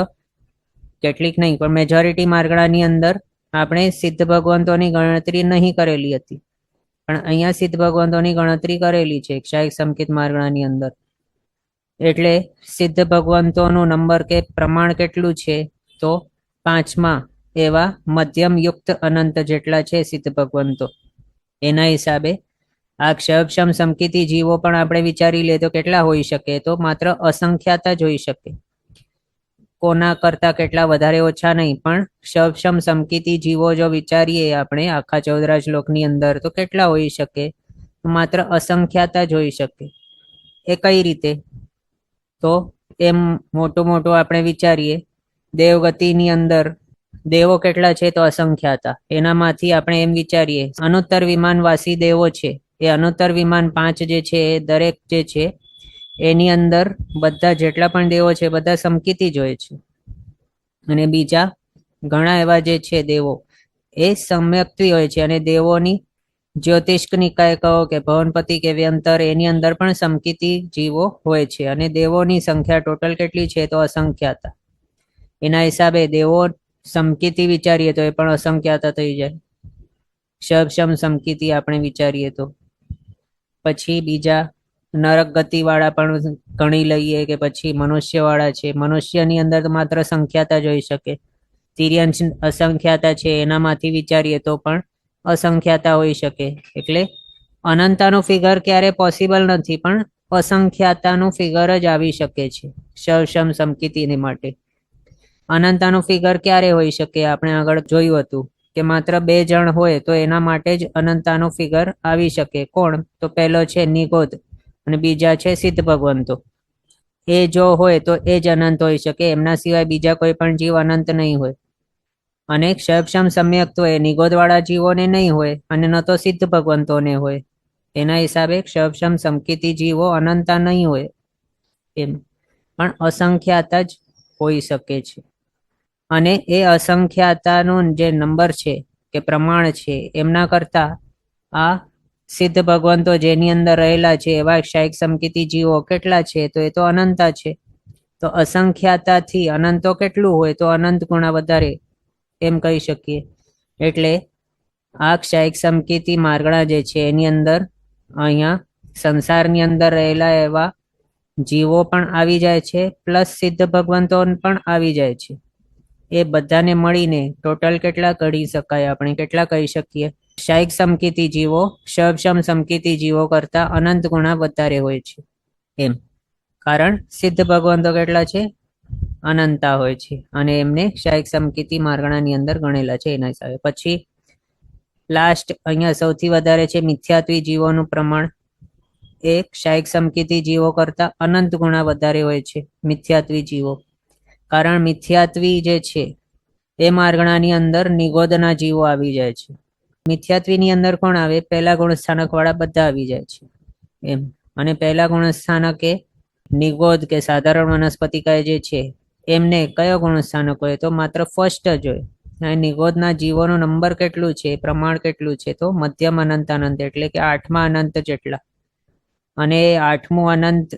કેટલીક નહીં પણ મેજોરિટી માર્ગણાની અંદર આપણે સિદ્ધ ભગવંતોની ગણતરી નહીં કરેલી હતી, પણ અહીંયા સિદ્ધ ભગવંતોની ગણતરી કરેલી છે ક્ષાયિક સંકિત માર્ગણાની અંદર. એટલે સિદ્ધ ભગવંતોનું નંબર કે પ્રમાણ કેટલું છે, તો 5મા એવા મધ્યમ યુક્ત અનંત જેટલા છે સિદ્ધ ભગવંતો. એના હિસાબે આ ક્ષયક્ષમ સમકીતી જીવો પણ આપણે વિચારી લે તો કેટલા હોઈ શકે? તો માત્ર અસંખ્યાત જ હોઈ શકે. કોના કરતા કેટલા વધારે ઓછા નહીં, પણ ક્ષયક્ષમ સમકીતી જીવો જો વિચારીએ આપણે આખા 14 શ્લોકની અંદર તો કેટલા હોઈ શકે? માત્ર અસંખ્યાત જ હોઈ શકે. એ કઈ રીતે? તો એમ મોટું મોટું આપણે વિચારીએ, દેવગતિની અંદર દેવો કેટલા છે? તો અસંખ્યાતા. એનામાંથી આપણે એમ વિચારીએ અનુત્તર વિમાનવાસી દેવો છે, એ અનુત્તર વિમાન 5 જે છે એ દરેક જે છે એની અંદર બધા જેટલા પણ દેવો છે બધા સમકીતી જ હોય છે. અને બીજા ઘણા એવા જે છે દેવો એ સમ્યક્ત્વી હોય છે. અને દેવોની જ્યોતિષ્ક નિકાય કહો કે ભવનપતિ કે વ્યંતર, એની અંદર પણ સમકીતી જીવો હોય છે. અને દેવોની સંખ્યા ટોટલ કેટલી છે? તો અસંખ્યાતા. એના હિસાબે દેવો સમકીતી વિચારીએ તો એ પણ અસંખ્યાતા થઈ જાય. ક્ષયક્ષમ સમકીતી આપણે વિચારીએ તો. પછી બીજા નરક ગતિ વાળા પણ ગણી લઈએ કે પછી મનુષ્ય વાળા છે. મનુષ્યની અંદર તો માત્ર સંખ્યાતા જ હોઈ શકે. તિર્યંશ અસંખ્યાતા છે, એનામાંથી વિચારીએ તો પણ અસંખ્યાતા હોઈ શકે. એટલે અનંતાનું ફિગર ક્યારે પોસિબલ નથી, પણ અસંખ્યાતાનું ફિગર જ આવી શકે છે ક્ષયક્ષમ સમકીતીને માટે. અનંતાનું ફિગર ક્યારે હોઈ શકે? આપણે આગળ જોયું હતું કે માત્ર 2 જણ હોય તો એના માટે જ અનંતાનું ફિગર આવી શકે. કોણ? તો પહેલો છે નિગોદ અને બીજા છે સિદ્ધ ભગવંતો. એ જો હોય તો એ જ અનંત હોઈ શકે, એમના સિવાય બીજા કોઈ પણ જીવ અનંત નહીં હોય. અને ક્ષયક્ષમ સમ્યક તો એ નિગોદ વાળા જીવોને નહીં હોય અને ન તો સિદ્ધ ભગવંતોને હોય. એના હિસાબે ક્ષયક્ષમ સમકીતી જીવો અનંતા નહીં હોય એમ, પણ અસંખ્યાતા જ હોઈ શકે છે. અને એ અસંખ્યાતાનું જે નંબર છે કે પ્રમાણ છે, એમના કરતા આ સિદ્ધ ભગવંતો જેની અંદર રહેલા છે એવા ક્ષયિક સમકીતી જીવો કેટલા છે? તો એ તો અનંતા છે. તો અસંખ્યાતાથી અનંતો કેટલું હોય? તો અનંત ગુણા વધારે એમ કહી શકીએ. એટલે આ ક્ષયિક સમકીતી માર્ગણા જે છે એની અંદર અહીંયા સંસારની અંદર રહેલા એવા જીવો પણ આવી જાય છે, પ્લસ સિદ્ધ ભગવંતો પણ આવી જાય છે. એ બધાને મળીને ટોટલ કેટલા ગણી શકાય? આપણે કેટલા કહી શકીએ? ક્ષયિક સમકીતી જીવો ક્ષયક્ષમ સમકીતી જીવો કરતા અનંત ગુણા વધારે હોય છે એમ. કારણ સિદ્ધ ભગવંતો કેટલા છે? અનંતા હોય છે અને એમને ક્ષયિક સમકીતી માર્ગણાની અંદર ગણેલા છે એના હિસાબે. પછી લાસ્ટ અહીંયા સૌથી વધારે છે મિથ્યાત્વી જીવોનું પ્રમાણ. એ ક્ષયિક સમકીતી જીવો કરતા અનંત ગુણા વધારે હોય છે મિથ્યાત્વી જીવો. કારણ મિથ્યાત્વી જે છે એ માર્ગણાની અંદર નિગોદના જીવો આવી જાય છે. મિથ્યાત્વીની અંદર કોણ આવે? પહેલા ગુણસ્થાનક વાળા બધા આવી જાય છે એમ. અને પહેલા ગુણસ્થાનક એ નિગોદ કે સાધારણ વનસ્પતિકાય જે છે એમને કયો ગુણસ્થાનક હોય? તો માત્ર ફર્સ્ટ જ હોય. અને નિગોદના જીવોનું નંબર કેટલું છે? પ્રમાણ કેટલું છે? તો મધ્યમ અનંત અનંત, એટલે કે 8મા અનંત જેટલા. અને 8મું અનંત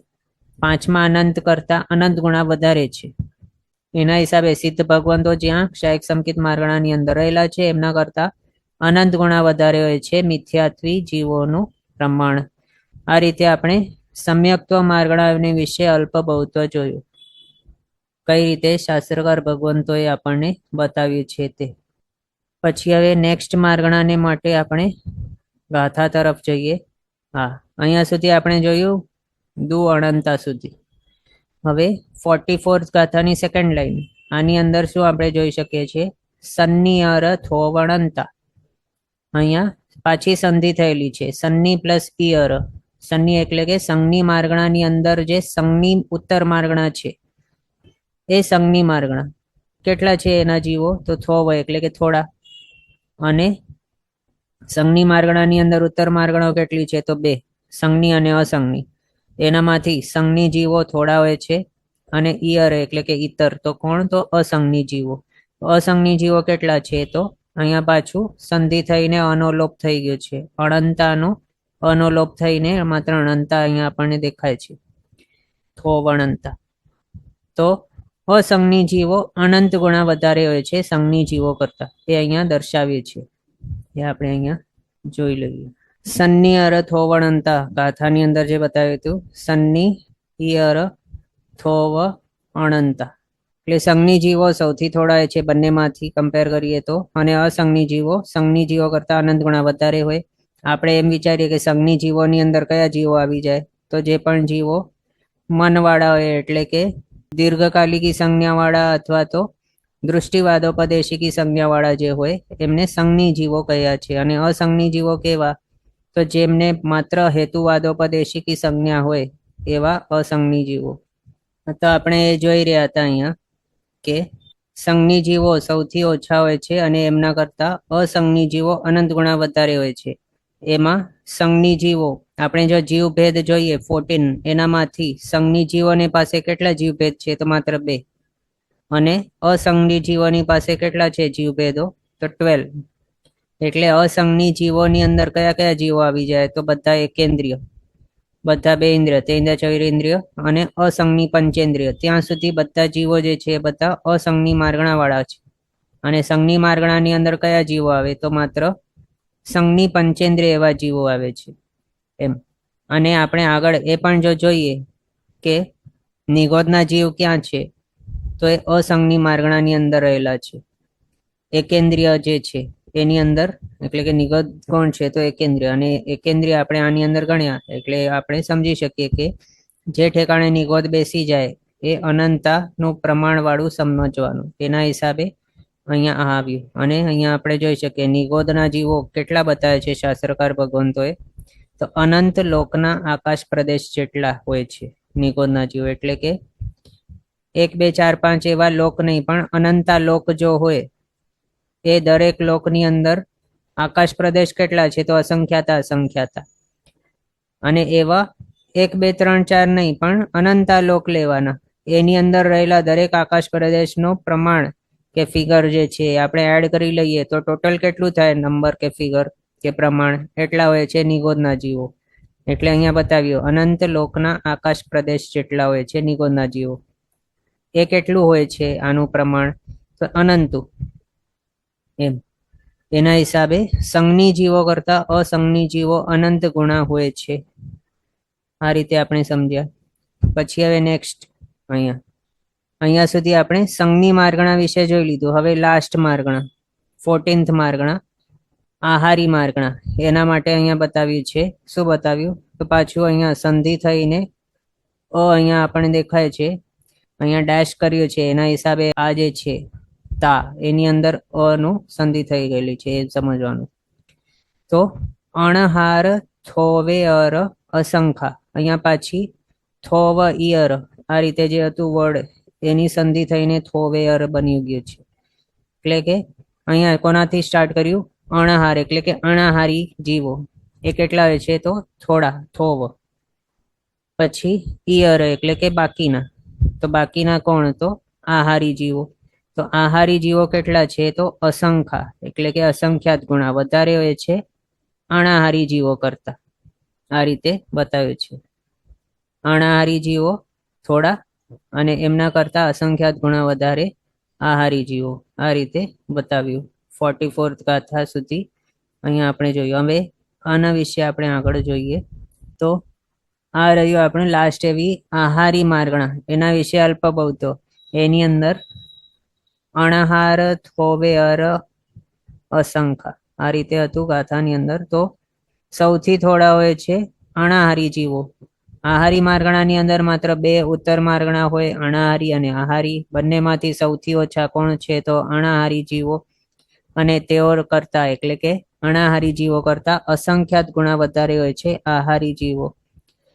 5મા અનંત કરતા અનંત ગુણા વધારે છે. એના હિસાબે સિદ્ધ ભગવંતો જ્યાં ક્ષયિક સમકીત માર્ગણાની અંદર રહેલા છે એમના કરતા અનંત ગુણા વધારે હોય છે મિથ્યાત્વી જીવોનું પ્રમાણ. આ રીતે આપણે સમ્યક્ત્વ માર્ગણાની વિશે અલ્પ બહુત્વ જોયું. કઈ રીતે શાસ્ત્રકાર ભગવંતોએ આપણને બતાવ્યું છે તે. પછી હવે નેક્સ્ટ માર્ગણાને માટે આપણે ગાથા તરફ જઈએ. હા, અહીંયા સુધી આપણે જોયું દુ અનંતા સુધી. હવે 44th ગાથાની સેકન્ડ લાઈન. આની અંદર શું આપણે જોઈ શકીએ છીએ? સન્ની અર થોવણંતા. અહીંયા પાછી સંધિ થયેલી છે, સન્ની પ્લસ ઈયર. સન્ની એટલે કે સંજ્ઞી માર્ગણાની અંદર જે સંજ્ઞી ઉત્તર માર્ગણા છે એ સંજ્ઞી માર્ગણા કેટલા છે એના જીવો? તો થોવ એટલે કે થોડા. અને સંજ્ઞી માર્ગણાની અંદર ઉત્તર માર્ગણાઓ કેટલી છે? તો 2, સંજ્ઞી અને અસંજ્ઞી. એનામાંથી સંજ્ઞી જીવો થોડા હોય છે અને ઈયર એટલે કે ઈતર તો કોણ? તો અસંજ્ઞી જીવો. અસંજ્ઞી જીવો કેટલા છે? તો અહીંયા પાછું સંધિ થઈને અનોલોપ થઈ ગયું છે. અનંતાનો અનોલોપ થઈને માત્ર અનંતા અહીંયા આપણને દેખાય છે, થોવણંતા. તો અસંજ્ઞી જીવો અનંત ગુણા વધારે હોય છે સંજ્ઞી જીવો કરતા. એ અહીંયા દર્શાવીએ છીએ, એ આપણે અહીંયા જોઈ લઈએ. સન્ની અર થોવણંતા ગાથાની અંદર જે બતાવ્યું હતું, સન્ની ઈયર થોવ અણંતા. એટલે સંઘની જીવો સૌથી થોડા છે બંનેમાંથી કમ્પેર કરીએ તો, અને અસંઘની જીવો કરતા અનંત ગુણા વધારે હોય. આપણે એમ વિચારીએ કે સંઘની જીવોની અંદર કયા જીવો આવી જાય, તો જે પણ જીવો મનવાળા હોય એટલે કે દીર્ઘકાલિકી સંજ્ઞાવાળા અથવા તો દૃષ્ટિવાદોપદેશિકી સંજ્ઞાવાળા જે હોય એમને સંઘની જીવો કહ્યા છે. અને અસંઘની જીવો કેવા, તો જેમને માત્ર હેતુવાદોપદેશિકી સંજ્ઞા હોય એવા અસંઘની જીવો. તો આપણે એ જોઈ રહ્યા હતા અહીંયા કે સંઘની જીવો સૌથી ઓછા હોય છે અને એમના કરતા અસંઘની જીવો અનંત ગુણા વધારે હોય છે. એમાં સંઘની જીવો આપણે જો જીવભેદ જોઈએ 14, એનામાંથી સંઘની જીવોની પાસે કેટલા જીવભેદ છે, તો માત્ર 2. અને અસંઘની જીવોની પાસે કેટલા છે જીવભેદો, તો 12. એટલે અસંઘની જીવોની અંદર કયા કયા જીવો આવી જાય, તો બધા એકેન્દ્રિય, બધા 2 ઇન્દ્રિય, તેન્દ્રિય ચૌરેન્દ્રિય અને અસંઘની પંચેન્દ્રિય. ત્યાં સુધી બધા જીવો જે છે એ બધા અસંઘની માર્ગણા વાળા છે. અને સંઘની માર્ગણાની અંદર કયા જીવો આવે, તો માત્ર સંઘની પંચેન્દ્રિય એવા જીવો આવે છે એમ. અને આપણે આગળ એ પણ જો જોઈએ કે નિગોદના જીવ ક્યાં છે, તો એ અસંઘની માર્ગણાની અંદર રહેલા છે. એકેન્દ્રિય જે છે એની અંદર, એટલે કે નિગોદ કોણ છે, તો એકેન્દ્રિય. અને એકેન્દ્રિય આપણે આની અંદર ગણ્યા એટલે આપણે સમજી શકીએ કે જે ઠેકાણે નિગોદ બેસી જાય એ અનંતાનું પ્રમાણ વાળું સમજવાનું. તેના હિસાબે અહીંયા આ આવ્યું. અને અહીંયા આપણે જોઈ શકીએ નિગોદના જીવો કેટલા બતાવે છે શાસ્ત્રકાર ભગવંતોએ, તો અનંત લોકના આકાશ પ્રદેશ જેટલા હોય છે નિગોદના જીવો. એટલે કે 1 2 4 5 એવા લોક નહીં, પણ અનંતા લોક જો હોય એ દરેક લોકની અંદર આકાશ પ્રદેશ કેટલા છે, તો અસંખ્યાતા. અને એવા 1 2 3 4 નહીં, પણ અનંતા લોક લેવાના. એની અંદર રહેલા દરેક આકાશ પ્રદેશનો પ્રમાણ કે ફિગર જે છે આપણે એડ કરી લઈએ તો ટોટલ કેટલું થાય, નંબર કે ફિગર કે પ્રમાણ, એટલા હોય છે નિગોદના જીવો. એટલે અહીંયા બતાવ્યું અનંત લોકના આકાશ પ્રદેશ જેટલા હોય છે નિગોદના જીવો. એ કેટલું હોય છે આનું પ્રમાણ, તો અનંતું એમ. એના હિસાબે સંઘની જીવો કરતા અસંઘની જીવો અનંત ગુણા હોય છે. આ રીતે આપણે સમજ્યા. પછી હવે નેક્સ્ટ અહીંયા સુધી આપણે સંઘની માર્ગણા વિશે જોઈ લીધું. હવે લાસ્ટ માર્ગણા 14th માર્ગણા આહારી માર્ગણા, એના માટે અહીંયા બતાવ્યું છે. શું બતાવ્યું, તો પાછું અહીંયા સંધિ થઈને અહીંયા આપણને દેખાય છે, અહીંયા ડેશ કર્યું છે. એના હિસાબે આ જે છે તા, એની અંદર નું સંધિ થઈ ગયેલી છે એ સમજવાનું. તો અણહાર થોવે અર અસંખા, અહીંયા પાછી થોવ ઈયર આ રીતે જે હતું વર્ડ એની સંધિ થઈને થોવે અર બની ગયું છે. એટલે કે અહીંયા કોનાથી સ્ટાર્ટ કર્યું, અણહાર એટલે કે અણાહારી જીવો. એ કેટલા હોય છે, તો થોડા, થોવ. પછી ઈયર એટલે કે બાકીના, તો બાકીના કોણ, તો આહારી જીવો. તો આહારી જીવો કેટલા છે, તો અસંખા એટલે કે અસંખ્યાત ગુણા વધારે હોય છે અણાહારી જીવો કરતા. આ રીતે બતાવ્યું છે. અણાહારી જીવો થોડા અને એમના કરતા અસંખ્યાત ગુણા વધારે આહારી જીવો. આ રીતે બતાવ્યું. 44th ગાથા સુધી અહીંયા આપણે જોયું. હવે આના વિશે આપણે આગળ જોઈએ. તો આ રહ્યું આપણે લાસ્ટ એવી આહારી માર્ગણા, એના વિશે અલ્પ બહુતો. એની અંદર અણહાર થોવે અર અસંખા આ રીતે હતું ગાથાની અંદર. તો સૌથી થોડા હોય છે અણાહારી જીવો. આહારી માર્ગણાની અંદર માત્ર 2 ઉત્તર માર્ગણા હોય, અણાહારી અને આહારી. બંનેમાંથી સૌથી ઓછા કોણ છે, તો અણાહારી જીવો. અને તેઓ કરતા એટલે કે અણાહારી જીવો કરતા અસંખ્યાત ગુણા વધારે હોય છે આહારી જીવો.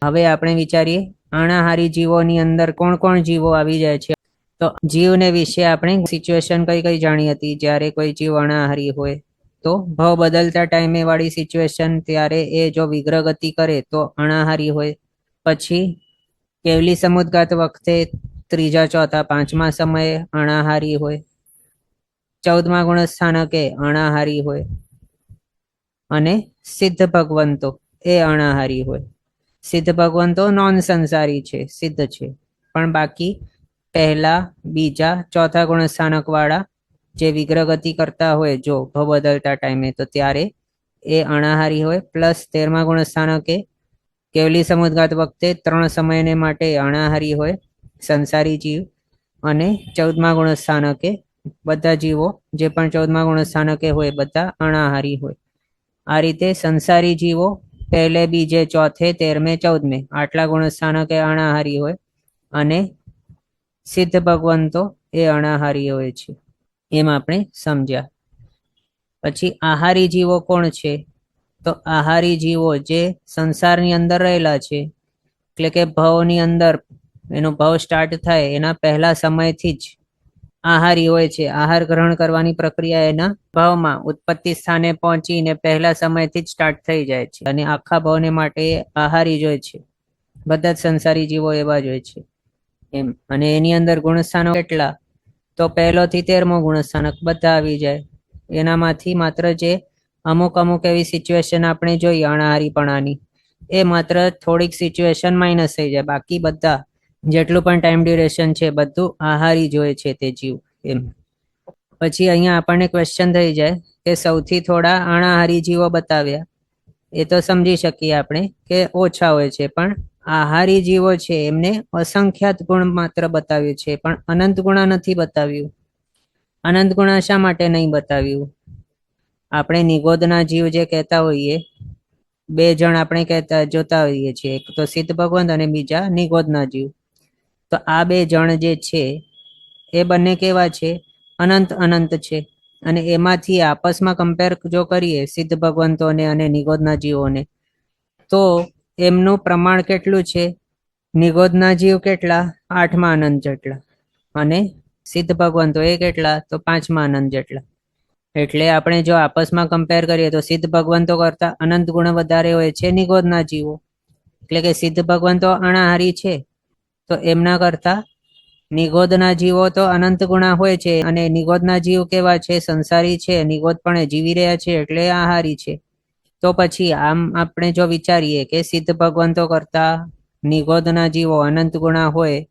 હવે આપણે વિચારીએ અણાહારી જીવોની અંદર કોણ કોણ જીવો આવી જાય છે. તો જીવને વિશે આપણે સિચ્યુએશન કઈ જાણી હતી, જ્યારે કોઈ જીવ અણાહારી હોય તો ભાવ બદલતા ટાઈમે વાળી સિચ્યુએશન, ત્યારે એ જો વિગ્રહ ગતિ કરે તો અણાહારી હોય. પછી કેવલી સમુદ્ગાત વખતે 3જા 4થા 5મા સમયે અણાહારી હોય. 14મા ગુણસ્થાનકે અણાહારી હોય. અને સિદ્ધ ભગવંતો એ અણાહારી હોય. સિદ્ધ ભગવંતો નોન સંસારી છે, સિદ્ધ છે. પણ બાકી 1લા 2જા 4થા ગુણસ્થાનક વાળા જે વિગ્રહ ગતિ કરતા હોય જો ભાવ બદલતા ટાઈમે, તો ત્યારે એ અણાહારી હોય. પ્લસ 13મા ગુણસ્થાનકે કેવલી સમુદ્ગાત વખતે 3 સમયને માટે અણાહારી હોય સંસારી જીવ. અને 14મા ગુણસ્થાનકે બધા જીવો જે પણ 14મા ગુણસ્થાનકે હોય બધા અણાહારી હોય. આ રીતે સંસારી જીવો પહેલે બીજે ચોથે 13મે 14મે આટલા ગુણસ્થાનકે અણાહારી હોય અને સિદ્ધ ભગવંતો એ અણાહારી હોય છે. એમ આપણે સમજ્યા. પછી આહારી જીવો કોણ છે? તો આહારી જીવો જે સંસારની અંદર રહેલા છે, એટલે કે ભવની અંદર એનો ભવ સ્ટાર્ટ થાય એના પહેલા સમયથી જ આહારી હોય છે. આહાર ગ્રહણ કરવાની પ્રક્રિયા એના ભવમાં ઉત્પત્તિ સ્થાને પહોંચીને પહેલા સમયથી જ સ્ટાર્ટ થઈ જાય છે અને આખા ભવને માટે આહારી જ હોય છે. બધા જ સંસારી જીવો એવા જ હોય છે એમ. અને એની અંદર ગુણસ્થાનો કેટલા? તો પહેલોથી 13મો ગુણસ્થાનક બધા આવી જાય. એનામાંથી માત્ર જે અમુક એવી સિચ્યુએશન આપણે જોઈએ અણાહારીપણાની, એ માત્ર થોડીક સિચ્યુએશન માઇનસ થઈ જાય. બાકી બધા જેટલું પણ ટાઈમ ડ્યુરેશન છે બધું આહારી જ હોય છે તે જીવ એમ. પછી અહીંયા આપણને ક્વેશ્ચન થઈ જાય કે સૌથી થોડા અણાહારી જીવો બતાવ્યા, એ તો સમજી શકીએ આપણે કે ઓછા હોય છે, પણ આહારી જીવો છે એમને અસંખ્યાત ગુણ માત્ર બતાવ્યું છે, પણ અનંત ગુણા નથી બતાવ્યું. અનંત ગુણા શા માટે નહીં બતાવ્યું? આપણે નિગોદના જીવ જે કહેતા હોઈએ, બે જણ આપણે કહેતા જોતા હોઈએ છીએ, એક તો સિદ્ધ ભગવંત અને બીજા નિગોદના જીવ. તો આ બે જણ જે છે એ બંને કેવા છે? અનંત અનંત છે. અને એમાંથી આપસમાં કમ્પેર જો કરીએ સિદ્ધ ભગવંતોને અને નિગોદના જીવોને, તો એમનું પ્રમાણ કેટલું છે? નિગોદના જીવ કેટલા? 8મા અનંત જેટલા. અને સિદ્ધ ભગવંતો એ કેટલા? તો 5મા અનંત જેટલા. એટલે આપણે જો આપસમાં કમ્પેર કરીએ તો સિદ્ધ ભગવંતો કરતા અનંત ગુણ વધારે હોય છે નિગોદના જીવો. એટલે કે સિદ્ધ ભગવંતો અણાહારી છે તો એમના કરતા નિગોદના જીવો તો અનંત ગુણા હોય છે. અને નિગોદના જીવ કેવા છે? સંસારી છે. નિગોદ પણ જીવી રહ્યા છે એટલે આહારી છે. તો પછી આમ આપણે જો વિચારીએ કે સિદ્ધ ભગવંતો કરતા નિગોદના જીવો અનંત ગુણા હોય,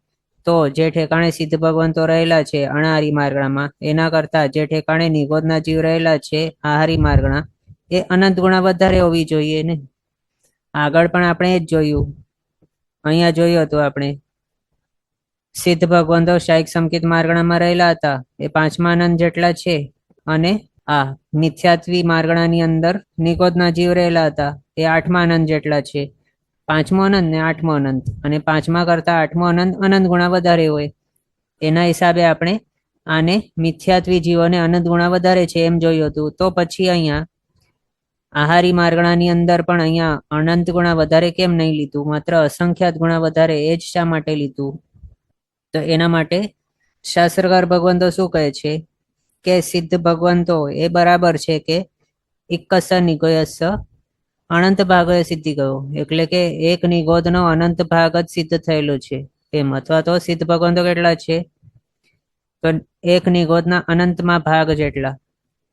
તો જે ઠેકાણે સિદ્ધ ભગવંતો રહેલા છે અણાહારી માર્ગણામાં, એના કરતા જે ઠેકાણે નિગોદના જીવ રહેલા છે આહારી માર્ગણા, એ અનંત ગુણા વધારે હોવી જોઈએ ને. આગળ પણ આપણે એ જ જોયું. અહીંયા જોયું હતું આપણે, સિદ્ધ ભગવંતો શાયિક સંકિત માર્ગણામાં રહેલા હતા, એ 5મા અનંત જેટલા છે. અને આ મિથ્યાત્વી માર્ગણાની અંદર નિગોદના જીવ રહેલા હતા, એ 8મા અનંત જેટલા છે. 5મો અનંત ને 8મો અનંત, અને 5મા કરતા 8મો અનંત અનંત ગુણા વધારે હોય. એના હિસાબે આપણે આને મિથ્યાત્વી જીવોને અનંત ગુણા વધારે છે એમ જોયું હતું. તો પછી અહીંયા આહારી માર્ગણાની અંદર પણ અહીંયા અનંત ગુણા વધારે કેમ નહીં લીધું? માત્ર અસંખ્યાત ગુણા વધારે એ જ શા માટે લીધું? તો એના માટે શાસ્ત્રકાર ભગવંતો શું કહે છે કે સિદ્ધ ભગવંતો એ બરાબર છે કે ઇક્કસ નિગોયસ અનંત ભાગોએ સિદ્ધિ ગયો, એટલે કે એક નિગોદનો અનંત ભાગ જ સિદ્ધ થયેલો છે એમ. અથવા તો સિદ્ધ ભગવંતો કેટલા છે? તો એક નિગોદના અનંતમાં ભાગ જેટલા.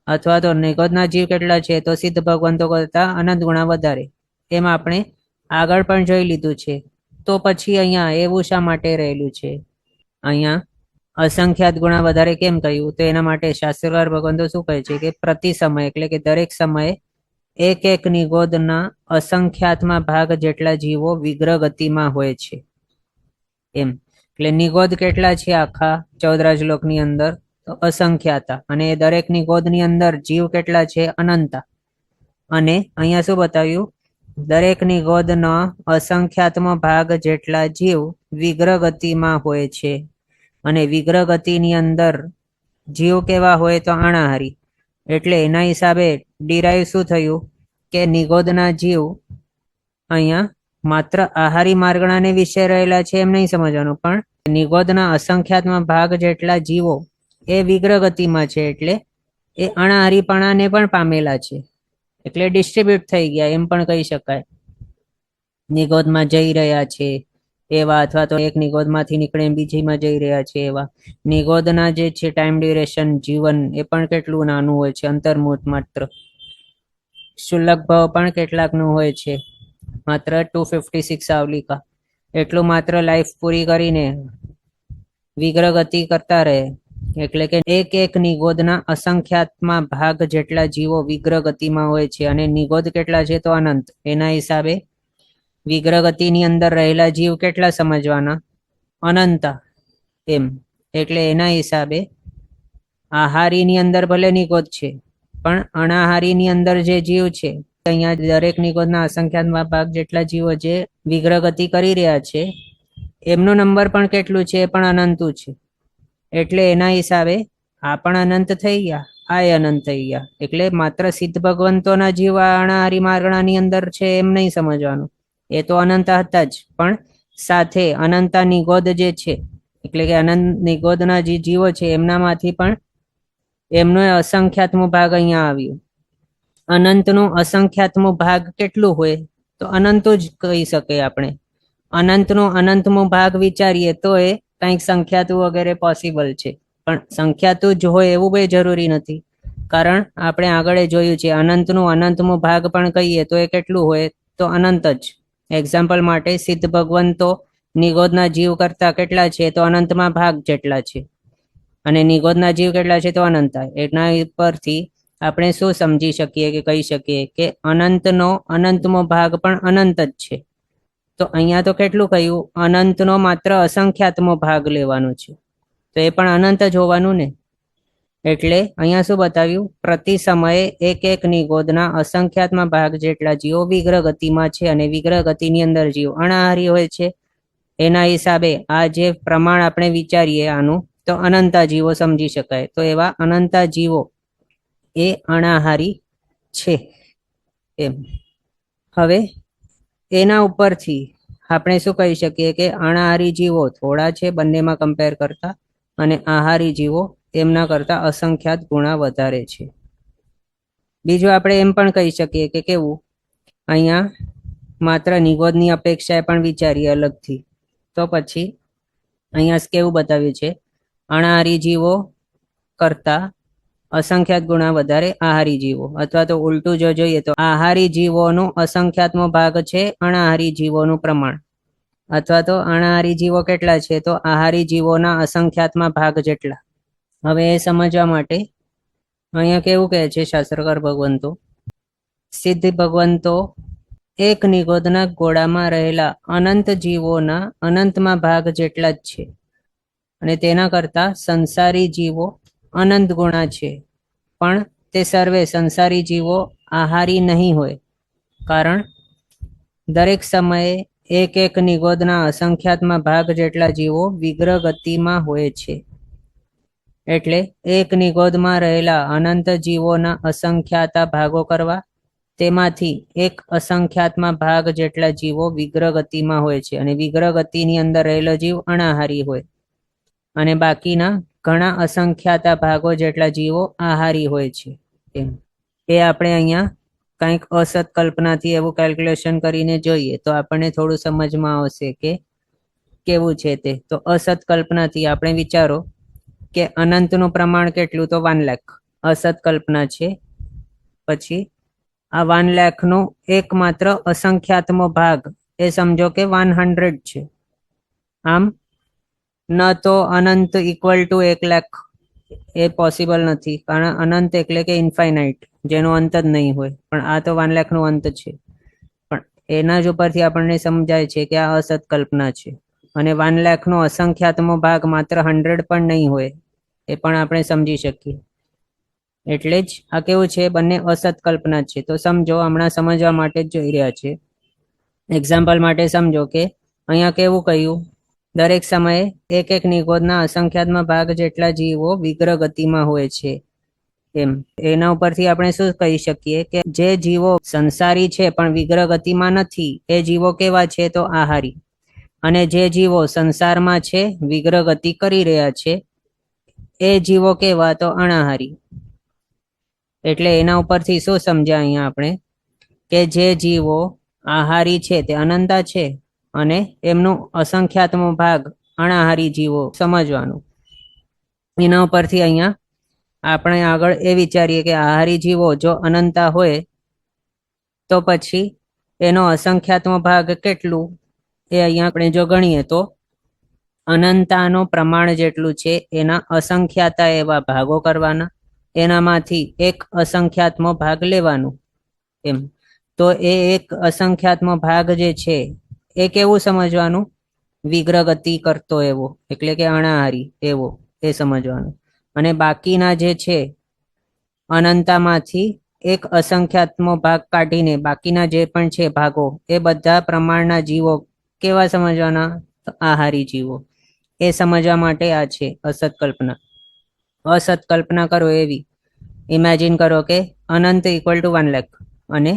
અથવા તો નિગોદના જીવ કેટલા છે? તો સિદ્ધ ભગવંતો કરતા અનંત ગુણા વધારે. એમ આપણે આગળ પણ જોઈ લીધું છે. તો પછી અહીંયા એવું શા માટે રહેલું છે? અહીંયા અસંખ્યાત ગુણા વધારે કેમ કહ્યું? તો એના માટે શાસ્ત્રકાર ભગવંતો શું કહે છે કે પ્રતિ સમય, એટલે કે દરેક સમયે એક એક નિગોદના અસંખ્યાતમાં ભાગ જેટલા જીવો વિગ્રહ ગતિમાં હોય છે એમ. એટલે નિગોદ કેટલા છે આખા 14 રાજલોકની અંદર? તો અસંખ્યાતા. અને દરેક નિગોદની અંદર જીવ કેટલા છે? અનંતા. અને અહીંયા શું બતાવ્યું? દરેક નિગોદનો અસંખ્યાતમો ભાગ જેટલા જીવ વિગ્રહ ગતિમાં હોય છે. અને વિગ્રહ ગતિની અંદર જીવ કેવા હોય? તો અણાહારી. એટલે એના હિસાબે ડિરાઈવ શું થયું કે નિગોદના જીવ અહીંયા માત્ર આહારી માર્ગણાને વિશે રહેલા છે એમ નહીં સમજવાનું, પણ નિગોદના અસંખ્યાતમાં ભાગ જેટલા જીવો એ વિગ્રહ ગતિમાં છે, એટલે એ અણાહારીપણાને પણ પામેલા છે. એટલે ડિસ્ટ્રીબ્યુટ થઈ ગયા એમ પણ કહી શકાય. નિગોદમાં જઈ રહ્યા છે એવા, અથવા તો એક નિગોદમાંથી નીકળે બીજીમાં જઈ રહ્યા છે એવા. નિગોદના જે છે ટાઈમ ડ્યુરેશન જીવન એ પણ કેટલું નાનું હોય છે, અંતર્મુહૂર્ત માત્ર. શુલ્લક ભાવ પણ કેટલાકનું હોય છે, માત્ર 256 આવલિકા. એટલું માત્ર લાઈફ પૂરી કરીને વિગ્રહ ગતિ કરતા રહે. એટલે કે એક એક નિગોદના અસંખ્યાતમાં ભાગ જેટલા જીવો વિગ્રહ ગતિમાં હોય છે. અને નિગોદ કેટલા છે? તો અનંત. એના હિસાબે વિગ્રહ ગતિની અંદર રહેલા જીવ કેટલા સમજવાના? અનંતા એમ. એટલે એના હિસાબે આહારીની અંદર ભલે નિગોદ છે, પણ અનાહારીની અંદર જે જીવ છે, અહીંયા દરેક નિગોદના અસંખ્યાત ભાગ જેટલા જીવો જે વિગ્રહ ગતિ કરી રહ્યા છે, એમનો નંબર પણ કેટલું છે, એ પણ અનંતું છે. એટલે એના હિસાબે આ પણ અનંત થઈ ગયા, આ અનંત થઈ ગયા. એટલે માત્ર સિદ્ધ ભગવંતોના જીવ અનાહારી માર્ગણાની અંદર છે એમ નહીં સમજવાનું. એ તો અનંત હતા જ, પણ સાથે અનંતા નિગોદ જે છે, એટલે કે અનંત નિગોદના જે જીવો છે એમનામાંથી પણ એમનો અસંખ્યાતમો ભાગ અહીંયા આવ્યો. અનંતનું અસંખ્યાતમો ભાગ કેટલું હોય તો અનંતો જ કહી શકે આપણે. અનંતનો અનંતમો ભાગ વિચારીએ તો એ કંઈક સંખ્યાતું વગેરે પોસિબલ છે, પણ સંખ્યાતું જ હોય એવું બી જરૂરી નથી. કારણ આપણે આગળ જોયું છે અનંતનું અનંતમો ભાગ પણ કહીએ તો એ કેટલું હોય તો અનંત જ. એક્ઝામ્પલ માટે સિદ્ધ ભગવંતો નિગોદના જીવ કરતા કેટલા છે તો અનંતમાં ભાગ જેટલા છે, અને નિગોદના જીવ કેટલા છે તો અનંતા. એના પરથી આપણે શું સમજી શકીએ કે કહી શકીએ કે અનંતનો અનંતમો ભાગ પણ અનંત જ છે. તો અહીંયા તો કેટલું કહ્યું, અનંતનો માત્ર અસંખ્યાતમો ભાગ લેવાનો છે, તો એ પણ અનંત જ હોવાનું ને. એટલે અહીંયા શું બતાવ્યું, પ્રતિ સમયે એક એક નિગોદના અસંખ્યાતમાં ભાગ જેટલા જીવો વિગ્રહ ગતિમાં છે, અને વિગ્રહ ગતિની અંદર જીવ અનાહારી હોય છે. એના હિસાબે આ જે પ્રમાણ આપણે વિચારીએ આનું, તો અનંતા જીવો સમજી શકાય. તો એવા અનંતા જીવો એ અનાહારી છે એમ. હવે એના ઉપરથી આપણે શું કહી શકીએ કે અનાહારી જીવો થોડા છે બંનેમાં કમ્પેર કરતા, અને આહારી જીવો એમના કરતા અસંખ્યાત ગુણા વધારે છે. બીજું આપણે એમ પણ કહી શકીએ કે કેવું, અહીંયા માત્ર નિગોદની અપેક્ષાએ પણ વિચારીએ અલગથી, તો પછી અહીંયા કેવું બતાવ્યું છે, અનાહારી જીવો કરતા અસંખ્યાત ગુણા વધારે આહારી જીવો. અથવા તો ઉલટું જો જોઈએ તો આહારી જીવોનો અસંખ્યાતમો ભાગ છે અનાહારી જીવોનું પ્રમાણ, અથવા તો અનાહારી જીવો કેટલા છે તો આહારી જીવોના અસંખ્યાતમાં ભાગ જેટલા. હવે એ સમજવા માટે અહીંયા કેવું કહે છે શાસ્ત્રકાર ભગવંતો, સિદ્ધ ભગવંતો એક નિગોદના ગોળામાં રહેલા અનંત જીવોના અનંતમાં ભાગ જેટલા જ છે, અને તેના કરતા સંસારી જીવો અનંત ગુણા છે. પણ તે સર્વે સંસારી જીવો આહારી નહીં હોય, કારણ દરેક સમયે એક એક નિગોદના અસંખ્યાતમાં ભાગ જેટલા જીવો વિગ્રહ ગતિમાં હોય છે. એટલે એક નિગોદમાં રહેલા અનંત જીવોના અસંખ્યાતા ભાગો કરવા, તેમાંથી એક અસંખ્યાતમાં ભાગ જેટલા જીવો વિગ્રહ ગતિમાં હોય છે, અને વિગ્રહ ગતિની અંદર રહેલો જીવ અનાહારી હોય, અને બાકીના ઘણા અસંખ્યાતા ભાગો જેટલા જીવો આહારી હોય છે. એ આપણે અહીંયા કંઈક અસત કલ્પનાથી એવું કેલ્ક્યુલેશન કરીને જોઈએ તો આપણને થોડું સમજમાં આવશે કે કેવું છે તે. તો અસત કલ્પનાથી આપણે વિચારો કે અનંતનું પ્રમાણ કેટલું તો 1 લાખ અસત કલ્પના છે. પછી આ 1 લાખનો એકમાત્ર અસંખ્યાતમો ભાગ એ સમજો કે 100 છે. આમ ન તો અનંત ઇક્વલ ટુ 1 લાખ, એ પોસિબલ નથી, કારણ અનંત એટલે કે ઇન્ફાઇનાઇટ, જેનો અંત જ નહીં હોય. પણ આ તો 1 લાખનો અંત છે. પણ એના જ ઉપરથી આપણને સમજાય છે કે આ અસત કલ્પના છે, અને 1 લાખનો અસંખ્યાતમો ભાગ માત્ર 100 પણ નહીં હોય, એ પણ આપણે સમજી શકીએ. એટલે જ આ કેવું છે, બંને અસત કલ્પના છે. તો સમજો, હમણાં સમજવા માટે જ જોઈ રહ્યા છે. એક્ઝામ્પલ માટે સમજો કે અહીંયા કેવું કહ્યું, દરેક સમયે એક એક નિગોદના અસંખ્યાતમાં ભાગ જેટલા જીવો વિગ્રહ ગતિમાં હોય છે એમ. એના ઉપરથી આપણે શું કહી શકીએ કે જે જીવો સંસારી છે પણ વિગ્રહ ગતિમાં નથી, એ જીવો કેવા છે તો આહારી. અને જે જીવો સંસારમાં છે, વિગ્રહ ગતિ કરી રહ્યા છે, એ જીવો કેવા તો અનાહારી. એટલે એના ઉપરથી શું સમજ્યા અહીંયા આપણે કે જે જીવો આહારી છે તે અનંતા છે, અને એમનું અસંખ્યાતમો ભાગ અનાહારી જીવો સમજવાનું. એના ઉપરથી અહીંયા આપણે આગળ એ વિચારીએ કે આહારી જીવો જો અનંતા હોય તો પછી એનો અસંખ્યાતમો ભાગ કેટલું, એ અહીંયા આપણે જો ગણીએ તો અનંતાનો પ્રમાણ જેટલું છે એના અસંખ્યાતા એવા ભાગો કરવાના, એનામાંથી એક અસંખ્યાતમો ભાગ લેવાનું એમ. તો એ એક અસંખ્યાતમો ભાગ જે છે એ કેવું સમજવાનું, વિગ્રહ ગતિ કરતો એવો, એટલે કે અનાહારી એવો. એ સમજવાનું. અને બાકીના જે છે અનંતામાંથી એક અસંખ્યાતમો ભાગ કાઢીને બાકીના જે પણ છે ભાગો એ બધા પ્રમાણના જીવો કેવા સમજવાના? આહારી જીવો. એ સમજવા માટે આ છે અસત કલ્પના. અસત કલ્પના કરો એવી, ઇમેજિન કરો કે અનંત ઇક્વલ ટુ 1 લાખ અને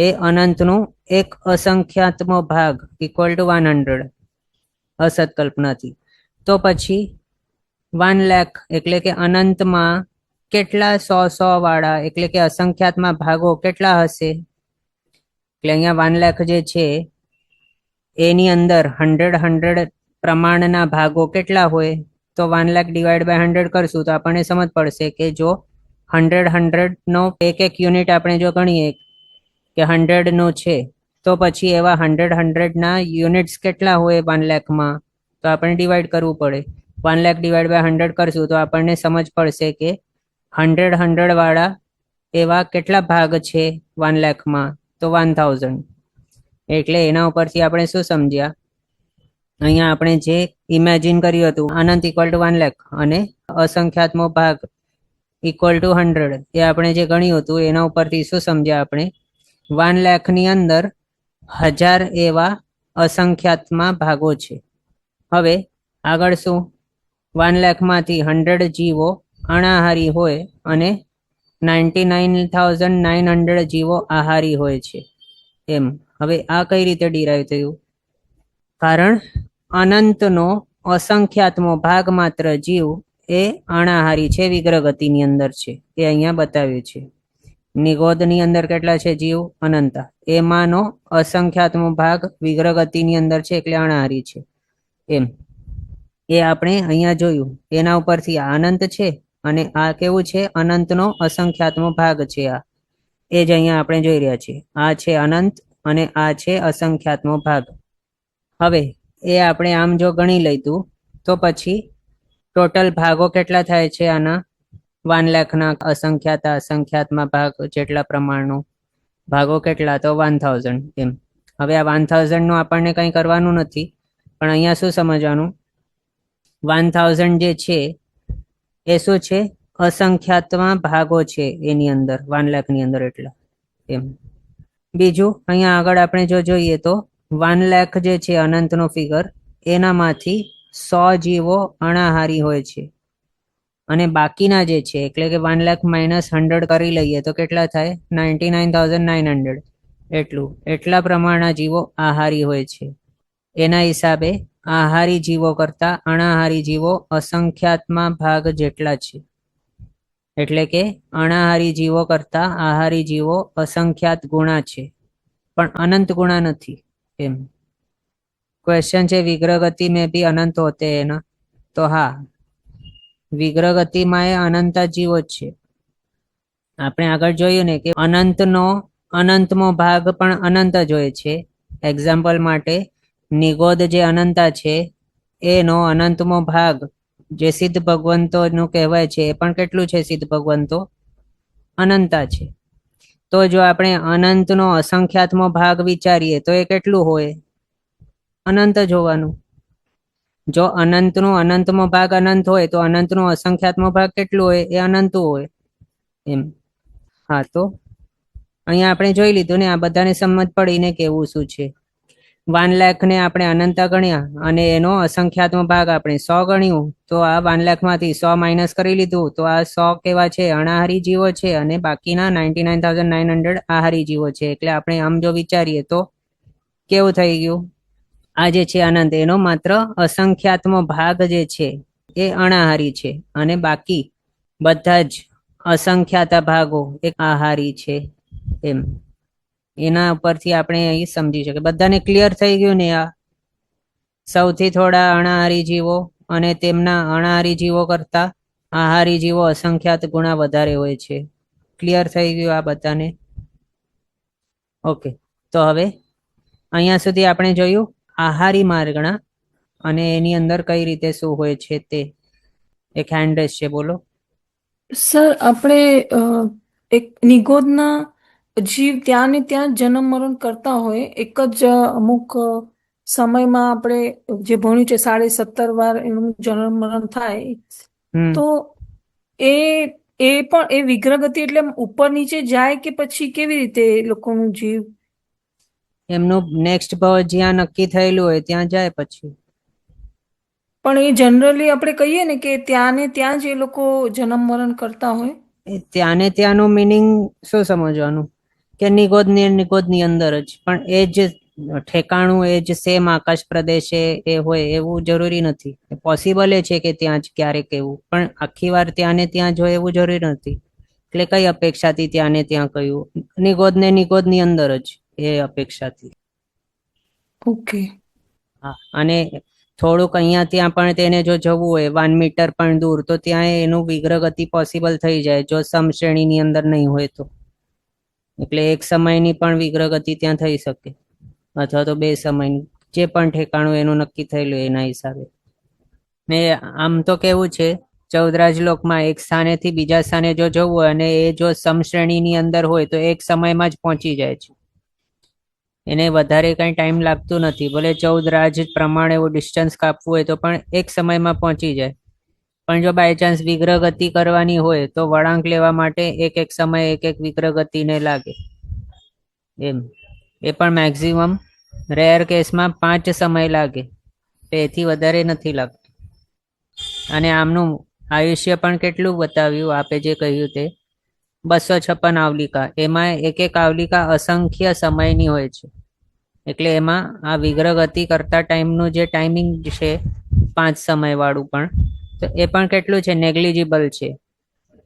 એ અનંતનું એક અસંખ્યાતમો ભાગ ઇક્વલ ટુ 100 અસત કલ્પનાથી. તો પછી 1 લાખ એટલે કે અનંતમાં કેટલા 100 વાળા એટલે કે અસંખ્યાતમાં ભાગો કેટલા હશે? એટલે અહીંયા 1 લાખ જે છે એની અંદર 100 પ્રમાણના ભાગો કેટલા હોય? તો 1 લાખ ડિવાઈડ બાય 100 કરશું તો આપણને સમજ પડશે કે જો 100 નો એક એક યુનિટ આપણે જો ગણીએ કે 100 નો છે તો પછી એવા 100 ના યુનિટ્સ કેટલા હોય 1 લાખમાં? તો આપણે ડિવાઈડ કરવું પડે. 1 લાખ ડિવાઈડ બાય 100 કરશું તો આપણને સમજ પડશે કે 100 વાળા એવા કેટલા ભાગ છે 1 લાખમાં? તો 1000. એટલે એના ઉપરથી આપણે શું સમજ્યા? અહીંયા આપણે જે ઇમેજિન કર્યું હતું અનંત ઇક્વલ ટુ 1 લાખ અને અસંખ્યાતમો ભાગ ઇક્વલ ટુ 100 એ આપણે જે ગણ્યું હતું એના ઉપરથી શું સમજ્યા આપણે? 1 લાખની અંદર 1000 એવા અસંખ્યાતમાં ભાગો છે. હવે આગળ શું? 1 લાખમાંથી 100 જીવો અનાહારી હોય અને 99,900 જીવો આહારી હોય છે એમ. હવે આ કઈ રીતે ડિરાઈવ થયું? કારણ અનંતનો અસંખ્યાતમો ભાગ માત્ર જીવ એ અનાહારી છે, વિગ્રહ ગતિની અંદર છે, એ અહીંયા બતાવ્યું છે. નિગોદની અંદર કેટલા છે જીવ? અનંતા. એમાંનો અસંખ્યાતમો ભાગ વિગ્રહ ગતિની અંદર છે એટલે અનાહારી છે એમ. એ આપણે અહીંયા જોયું. એના ઉપરથી આ અનંત છે અને આ કેવું છે? અનંતનો અસંખ્યાતમો ભાગ છે. આ એ જ અહીંયા આપણે જોઈ રહ્યા છીએ. આ છે અનંત અને આ છે અસંખ્યાતમો ભાગ. હવે એ આપણે આમ જો ગણી લઈતું તો પછી ટોટલ ભાગો કેટલા થાય છે આના? 1 લાખના અસંખ્યાતમાં ભાગ જેટલા પ્રમાણનો ભાગો કેટલા? તો 1000 એમ. હવે આ 1000 નું આપણને કંઈ કરવાનું નથી, પણ અહીંયા શું સમજવાનું? 1000 જે છે એ શું છે? અસંખ્યાતમાં ભાગો છે એની અંદર 1 લાખની અંદર એટલા એમ. બીજું અહીંયા આગળ આપણે જો જોઈએ તો 1 લાખ જે છે અનંતનો ફિગર એનામાંથી 100 જીવો અનાહારી હોય છે અને બાકીના જે છે એટલે કે 1 લાખ માઇનસ 100 કરી લઈએ તો કેટલા થાય? 99,900 એટલા પ્રમાણના જીવો આહારી હોય છે. એના હિસાબે આહારી જીવો કરતા અનાહારી જીવો અસંખ્યાતમાં ભાગ જેટલા છે. એટલે કે અનાહારી જીવો કરતા આહારી જીવો અસંખ્યાત ગુણા છે પણ અનંત ગુણા નથી એમ. ક્વેશ્ચન છે વિગ્રહ ગતિ में भी अनंत होते हैं ना? તો હા, વિગ્રહ ગતિમાં એ અનંત જીવો જ છે. આપણે આગળ જોયું ને કે અનંતનો અનંતમો ભાગ પણ અનંત જ હોય છે. એક્ઝામ્પલ માટે નિગોદ જે અનંતા છે એનો અનંતમો ભાગ જે સિદ્ધ ભગવંતો નું કહેવાય છે એ પણ કેટલું છે? સિદ્ધ ભગવંતો અનંતા છે. તો જો આપણે અનંતનો અસંખ્યાતમો ભાગ વિચારીએ તો એ કેટલું હોય? અનંત જ હોવાનું. જો અનંતનો અનંતમો ભાગ અનંત હોય તો અનંતનો અસંખ્યાતમો ભાગ કેટલું હોય? એ અનંત હોય એમ. હા, તો અહીંયા આપણે જોઈ લીધું ને, આ બધાને સમજ પડીને કેવું શું છે. 1 લાખને આપણે અનંતા ગણ્યા અને એનો અસંખ્યાતમો ભાગ આપણે 100 ગણ્યું તો આ 1 લાખમાંથી 100 માઇનસ કરી લીધું તો આ 100 કેવા છે? અનાહારી જીવો છે અને બાકીના 99,900 આહારી જીવો છે. એટલે આપણે આમ જો વિચારીએ તો કેવું થઈ ગયું? આ જે છે અનંત એનો માત્ર અસંખ્યાતમો ભાગ જે છે એ અનાહારી છે અને બાકી બધા જ અસંખ્યાત ભાગો એક આહારી છે એમ. એના ઉપરથી આપણે અહીં સમજી શકીએ. બધાને ક્લિયર થઈ ગયું ને? આ સૌથી થોડા અનાહારી જીવો અને તેમના અનાહારી જીવો કરતા આહારી જીવો અસંખ્યાત ગુણા વધારે હોય છે. ક્લિયર થઈ ગયું આ બધાને? ઓકે, તો હવે અહીંયા સુધી આપણે જોયું આહારી માર્ગણા અને એની અંદર કઈ રીતે શું હોય છે તે. એક હેન્ડ છે, બોલો. સર, આપણે એક નિગોદના જીવ ત્યાં ને ત્યાં જન્મ મરણ કરતા હોય, એક જ અમુક સમયમાં આપણે જે ભણ્યું છે 17.5 વાર એનું જન્મ મરણ થાય, તો એ પણ એ વિગ્રહ ગતિ એટલે ઉપર નીચે જાય કે પછી કેવી રીતે એ લોકોનું જીવ? એમનું નેક્સ્ટ ભાવ જ્યાં નક્કી થયેલું હોય ત્યાં જાય પછી. પણ એ જનરલી આપણે કહીએ ને કે ત્યાં ને ત્યાં જ એ લોકો જન્મ મરણ કરતા હોય. ત્યાં ને ત્યાંનું મિનિંગ શું સમજવાનું કે નિગોદની અંદર જ, પણ એ જ ઠેકાણું એ જ સેમ આકાશ પ્રદેશે એ હોય એવું જરૂરી નથી. પોસિબલ એ છે કે ત્યાં જ ક્યારેક એવું, પણ આખી વાર ત્યાં ને ત્યાં જ હોય એવું જરૂરી નથી. એટલે કઈ અપેક્ષાથી ત્યાં ને ત્યાં કહ્યું? નિગોદની અંદર જ એ અપેક્ષાથી. ઓકે. હા, અને થોડુંક અહીંયા ત્યાં પણ તેને જો જવું હોય 1 મીટર પણ દૂર, તો ત્યાં એનું વિગ્રહ ગતિ પોસિબલ થઈ જાય જો સમશ્રેણીની અંદર નહીં હોય તો. એટલે એક સમયની પણ વિગ્રહ ગતિ ત્યાં થઈ શકે, અથવા તો 2 સમયની, જે પણ ઠેકાણું એનું નક્કી થયેલું એના હિસાબે. ને આમ તો કેવું છે, 14 લોકમાં એક સ્થાનેથી બીજા સ્થાને જો જવું હોય અને એ જો સમશ્રેણીની અંદર હોય તો એક સમયમાં જ પહોંચી જાય છે. એને વધારે કઈ ટાઈમ લાગતું નથી. ભલે 14 રાજ પ્રમાણે એવું ડિસ્ટન્સ કાપવું હોય તો પણ એક સમયમાં પહોંચી જાય. પણ જો બાય ચાન્સ વિગ્રહ ગતિ કરવાની હોય તો વળાંક લેવા માટે એક સમય એક વિગ્રહ ગતિને લાગે એમ. એ પણ મેક્સિમમ રેર કેસમાં 5 સમય લાગે, એથી વધારે નથી લાગતું. અને આમનું આયુષ્ય પણ કેટલું બતાવ્યું આપે જે કહ્યું તે 256 આવલિકા. એમાં એક આવલિકા અસંખ્ય સમયની હોય છે. એટલે એમાં આ વિગ્રહ ગતિ કરતા ટાઈમનું જે ટાઈમિંગ છે 5 સમય વાળું, પણ તો એ પણ કેટલું છે, નેગ્લિજિબલ છે.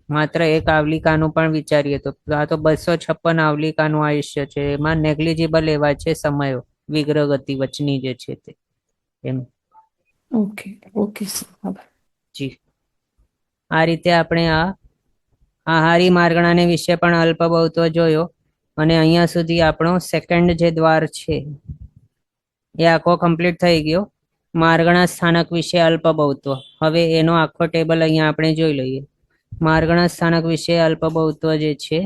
માત્ર એક આવલિકાનું પણ વિચારીએ તો આ તો 256 આવલિકાનું આયુષ્ય છે. એમાં નેગ્લિજિબલ એવા છે સમયો વિગ્રહ ગતિ વચની જે છે તે એમ. Okay okay. જી, આ રીતે આપણે આ આહારી માર્ગણાને વિશે પણ અલ્પ બહુત્વ જોયો. અને અહીંયા સુધી આપણો સેકન્ડ જે દ્વાર છે એ આખો કમ્પ્લીટ થઈ ગયો. માર્ગણા સ્થાનક વિશે અલ્પ બહુત્વ. હવે એનો આખો ટેબલ અહીંયા આપણે જોઈ લઈએ. માર્ગણા સ્થાનક વિશે અલ્પ બહુત્વ જે છે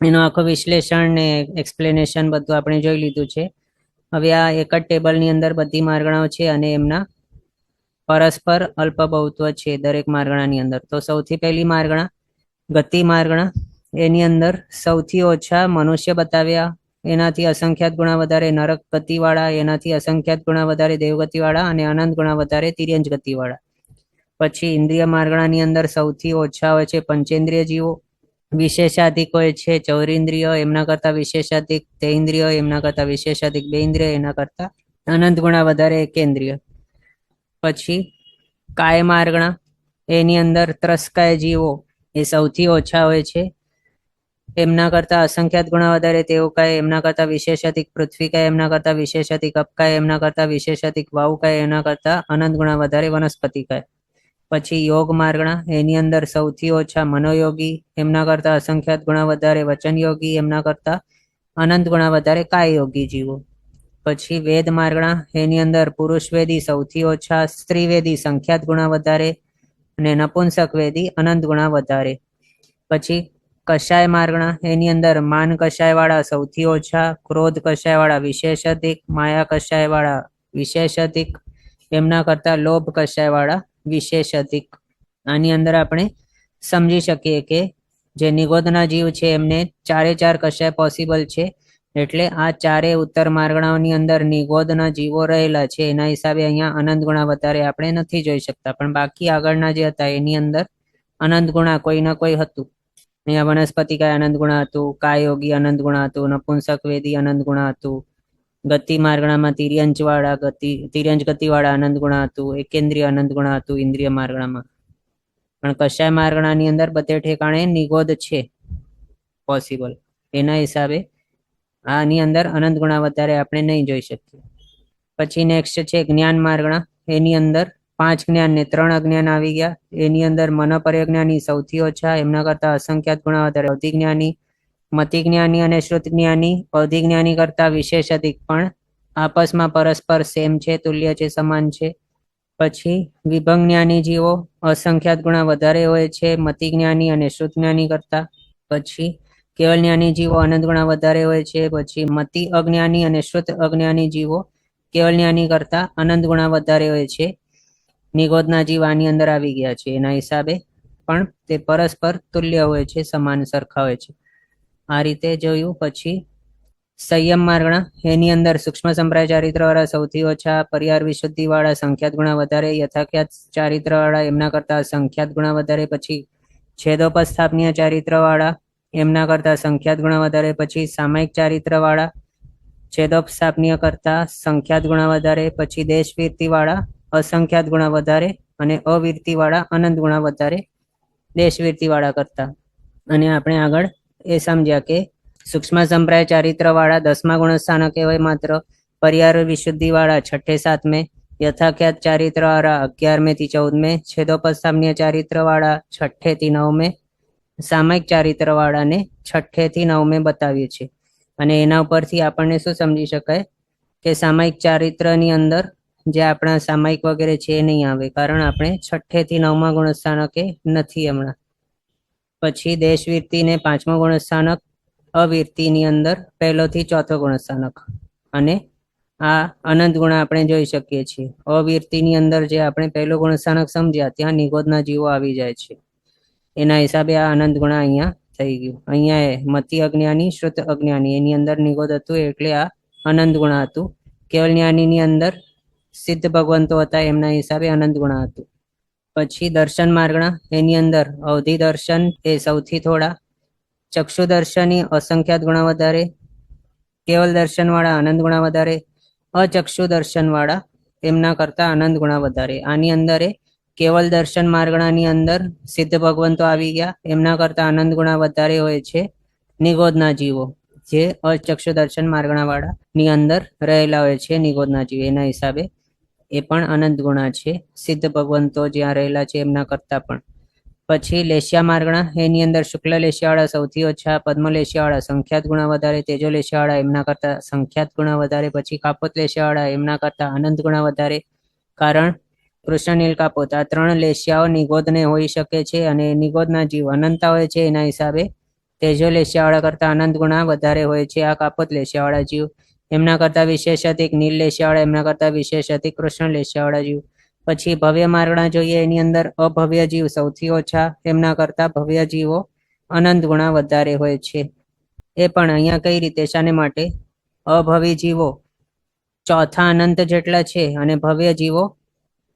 એનો આખો વિશ્લેષણ ને એક્સપ્લેનેશન બધું આપણે જોઈ લીધું છે. હવે આ એક જ ટેબલની અંદર બધી માર્ગણાઓ છે અને એમના પરસ્પર અલ્પ બહુત્વ છે દરેક માર્ગણાની અંદર. તો સૌથી પહેલી માર્ગણા ગતિ માર્ગણા, એની અંદર સૌથી ઓછા મનુષ્ય બતાવ્યા, એનાથી અસંખ્યાત ગુણા વધારે નરક ગતિવાળા, એનાથી અસંખ્યાત ગુણા વધારે દેવગતિવાળા અને અનંત ગુણા વધારે તિર્યંજ ગતિવાળા. પછી ઇન્દ્રિય માર્ગણાની અંદર સૌથી ઓછા હોય છે પંચેન્દ્રિય જીવો, વિશેષાધિક હોય છે ચૌરેન્દ્રિય, એમના કરતા વિશેષાધિક તેઇન્દ્રિય, એમના કરતા વિશેષાધિક 2 ઇન્દ્રિય, એના કરતા અનંત ગુણા વધારે એકેન્દ્રિય. પછી કાય માર્ગણા, એની અંદર ત્રસ્કાય જીવો એ સૌથી ઓછા હોય છે. એમના કરતા અસંખ્યાત ગુણા વધારે તેવકાય, એમના કરતા વિશેષાધિક પૃથ્વીકાય, એમના કરતા વિશેષાધિક અપકાય, એમના કરતા વિશેષાધિક વાયુકાય, એના કરતા અનંત ગુણા વધારે વનસ્પતિકાય. પછી યોગ માર્ગણા, એની અંદર સૌથી ઓછા મનોયોગી, એમના કરતા અસંખ્યાત ગુણા વધારે વચનયોગી, એમના કરતા અનંત ગુણા વધારે કાય યોગી જીવો. પછી વેદ માર્ગણા, એની અંદર પુરુષ વેદી સૌથી ઓછા, સ્ત્રી વેદી સંખ્યાત ગુણા વધારે અને નપુંસક વેદી અનંત ગુણા વધારે. પછી કષાય માર્ગણા, એની અંદર માન કષાય વાળા સૌથી ઓછા, ક્રોધ કષાય વાળા વિશેષ અધિક, માયા કષાય વાળા વિશેષ અધિક, એમના કરતા લોભ કષાય વાળા વિશેષ અધિક. આની અંદર આપણે સમજી શકીએ કે જે નિગોદના જીવ છે એમને 4 કષાય પોસિબલ છે. એટલે આ 4 ઉત્તર માર્ગણાઓની અંદર નિગોદના જીવો રહેલા છે. એના હિસાબે અહીંયા અનંત ગુણા વધારે આપણે નથી જોઈ શકતા, પણ બાકી આગળના જે હતા એની અંદર અનંત ગુણા કોઈ ના કોઈ હતું. અહીંયા વનસ્પતિકાય અનંત ગુણા હતું, કાય યોગી અનંત ગુણા હતું, નપુંસક વેદી અનંત ગુણા હતું, ગતિ માર્ગણામાં તિર્યંજ ગતિ વાળા અનંત ગુણા હતું, એકેન્દ્રિય અનંત ગુણા હતું ઇન્દ્રિય માર્ગણામાં. પણ કષાય માર્ગણાની અંદર બધે ઠેકાણે નિગોદ છે પોસિબલ. એના હિસાબે આની અંદર અનંત ગુણા વધારે આપણે નહીં જોઈ શકીએ. પછી નેક્સ્ટ છે જ્ઞાન માર્ગણા, એની અંદર 5 જ્ઞાન ને 3 અજ્ઞાન આવી ગયા. એની અંદર મન પર્યજ્ઞાની સૌથી ઓછા, એમના કરતા અસંખ્યાત ગુણા વધારે અધિજ્ઞાની, મતિ જ્ઞાની અને શ્રુત જ્ઞાની અધિજ્ઞાની કરતા વિશેષ અધિક, પણ આપસમાં પરસ્પર સેમ છે, તુલ્ય છે, સમાન છે. પછી વિભંગ જ્ઞાની જીવો અસંખ્યાત ગુણા વધારે હોય છે મતિ જ્ઞાની અને શ્રુત જ્ઞાની કરતા. પછી કેવલ જ્ઞાની જીવો અનંત ગુણા વધારે હોય છે. પછી મતિ અજ્ઞાની અને શ્રુત અજ્ઞાની જીવો કેવલ જ્ઞાની કરતા અનંત ગુણા વધારે હોય છે. નિગોદના જીવ આની અંદર આવી ગયા છે, એના હિસાબે પણ તે પરસ્પર તુલ્ય હોય છે, સમાન સરખા હોય છે. આ રીતે જોયું. પછી સંયમ માર્ગણા, એની અંદર સૂક્ષ્મ સંપ્રાય ચારિત્ર વાળા સૌથી ઓછા, પરિહાર વિશુદ્ધિ વાળા સંખ્યાત ગુણા વધારે, યથાખ્યાત ચારિત્ર વાળા એમના કરતા સંખ્યાત ગુણા વધારે. પછી છેદોપસ્થાપનીય ચારિત્ર વાળા એમના કરતા સંખ્યાત ગુણા વધારે. પછી સામાયિક ચારિત્ર વાળા છેદોપસ્થાપનીય કરતા સંખ્યાત ગુણા વધારે. પછી દેશવીરતી વાળા અસંખ્યાત ગુણા વધારે, અને અવીરતી વાળા અનંત ગુણા વધારે દેશવીરતી વાળા કરતા. અને આપણે આગળ એ સમજ્યા કે સૂક્ષ્મ સંપ્રાય ચારિત્ર વાળા 10મા ગુણસ્થાનક કહેવાય માત્ર, પરિહાર વિશુદ્ધિ વાળા 6ઠે 7મે, યથાખ્યાત ચારિત્ર વાળા 11મે થી 14મે, છેદોપસ્થાપનીય ચારિત્ર વાળા 6ઠે થી 9મે, સામાયિક ચારિત્ર વાળાને 6ઠે થી 9મે બતાવ્યું છે. અને એના ઉપરથી આપણને શું સમજી શકાય કે સામાયિક ચારિત્રની અંદર જે આપણા સામાયિક વગેરે છે એ નહીં આવે, કારણ આપણે 6ઠે થી 9મા ગુણસ્થાનકે નથી હમણાં. પછી દેશવીરતી ને 5મો ગુણસ્થાનક, અવીરતીની અંદર 1લો થી 4થો ગુણસ્થાનક. અને આ અનંત ગુણ આપણે જોઈ શકીએ છીએ. અવીરતીની અંદર જે આપણે 1લો ગુણસ્થાનક સમજ્યા, ત્યાં નિગોદના જીવો આવી જાય છે. એના હિસાબે આ અનંત ગુણ અહીંયા થઈ ગયું. અહીંયા મતિ અજ્ઞાની, શ્રુત અજ્ઞાની, એની અંદર નિગોદ હતું એટલે આ અનંત ગુણ હતું. કેવલ જ્ઞાનીની અંદર સિદ્ધ ભગવંતો હતા, એમના હિસાબે અનંત ગુણ હતું. પછી દર્શન માર્ગણા, એની અંદર અવધિ દર્શન એ સૌથી થોડા, ચક્ષુ દર્શનની અસંખ્યાત ગુણા વધારે, કેવલ દર્શન વાળા અનંત ગુણા વધારે, અચક્ષુ દર્શન વાળા એમના કરતા અનંત ગુણા વધારે. આની અંદર કેવલ દર્શન માર્ગણાની અંદર સિદ્ધ ભગવંતો આવી ગયા, એમના કરતા અનંત ગુણા વધારે હોય છે નિગોદના જીવો, જે અચક્ષુ દર્શન માર્ગણા વાળા ની અંદર રહેલા હોય છે નિગોદના જીવ. એના હિસાબે એ પણ અનંત ગુણા છે, સિદ્ધ ભગવંતો જ્યાં રહેલા છે એમના કરતા પણ. પછી લેશિયા માર્ગણા, એની અંદર શુક્લ લેશિયાવાળા સૌથી ઓછા, પદ્મ લેશિયાવાળા સંખ્યાત ગુણા વધારે, તેજો લેશિયાવાળા એમના કરતા સંખ્યાત ગુણા વધારે. પછી કાપોત લેશિયાવાળા એમના કરતા અનંત ગુણા વધારે, કારણ કૃષ્ણ નીલ કાપોત આ 3 લેશિયાઓ નિગોદને હોઈ શકે છે, અને નિગોદના જીવ અનંતા હોય છે. એના હિસાબે તેજો લેશિયાવાળા કરતા અનંત ગુણા વધારે હોય છે આ કાપોત લેશિયાવાળા જીવ. એમના કરતા વિશેષ અધિક નીલ લેશિયાવાળા, એમના કરતા વિશેષ અધિક કૃષ્ણ લેશિયાવાળા જીવ. પછી ભવ્ય માર્ગણા જોઈએ, એની અંદર અભવ્ય જીવ સૌથી ઓછા, એમના કરતા ભવ્ય જીવો અનંત ગુણા વધારે હોય છે. એ પણ અહીંયા કઈ રીતે, શાને માટે? અભવી જીવો 4થા અનંત જેટલા છે, અને ભવ્ય જીવો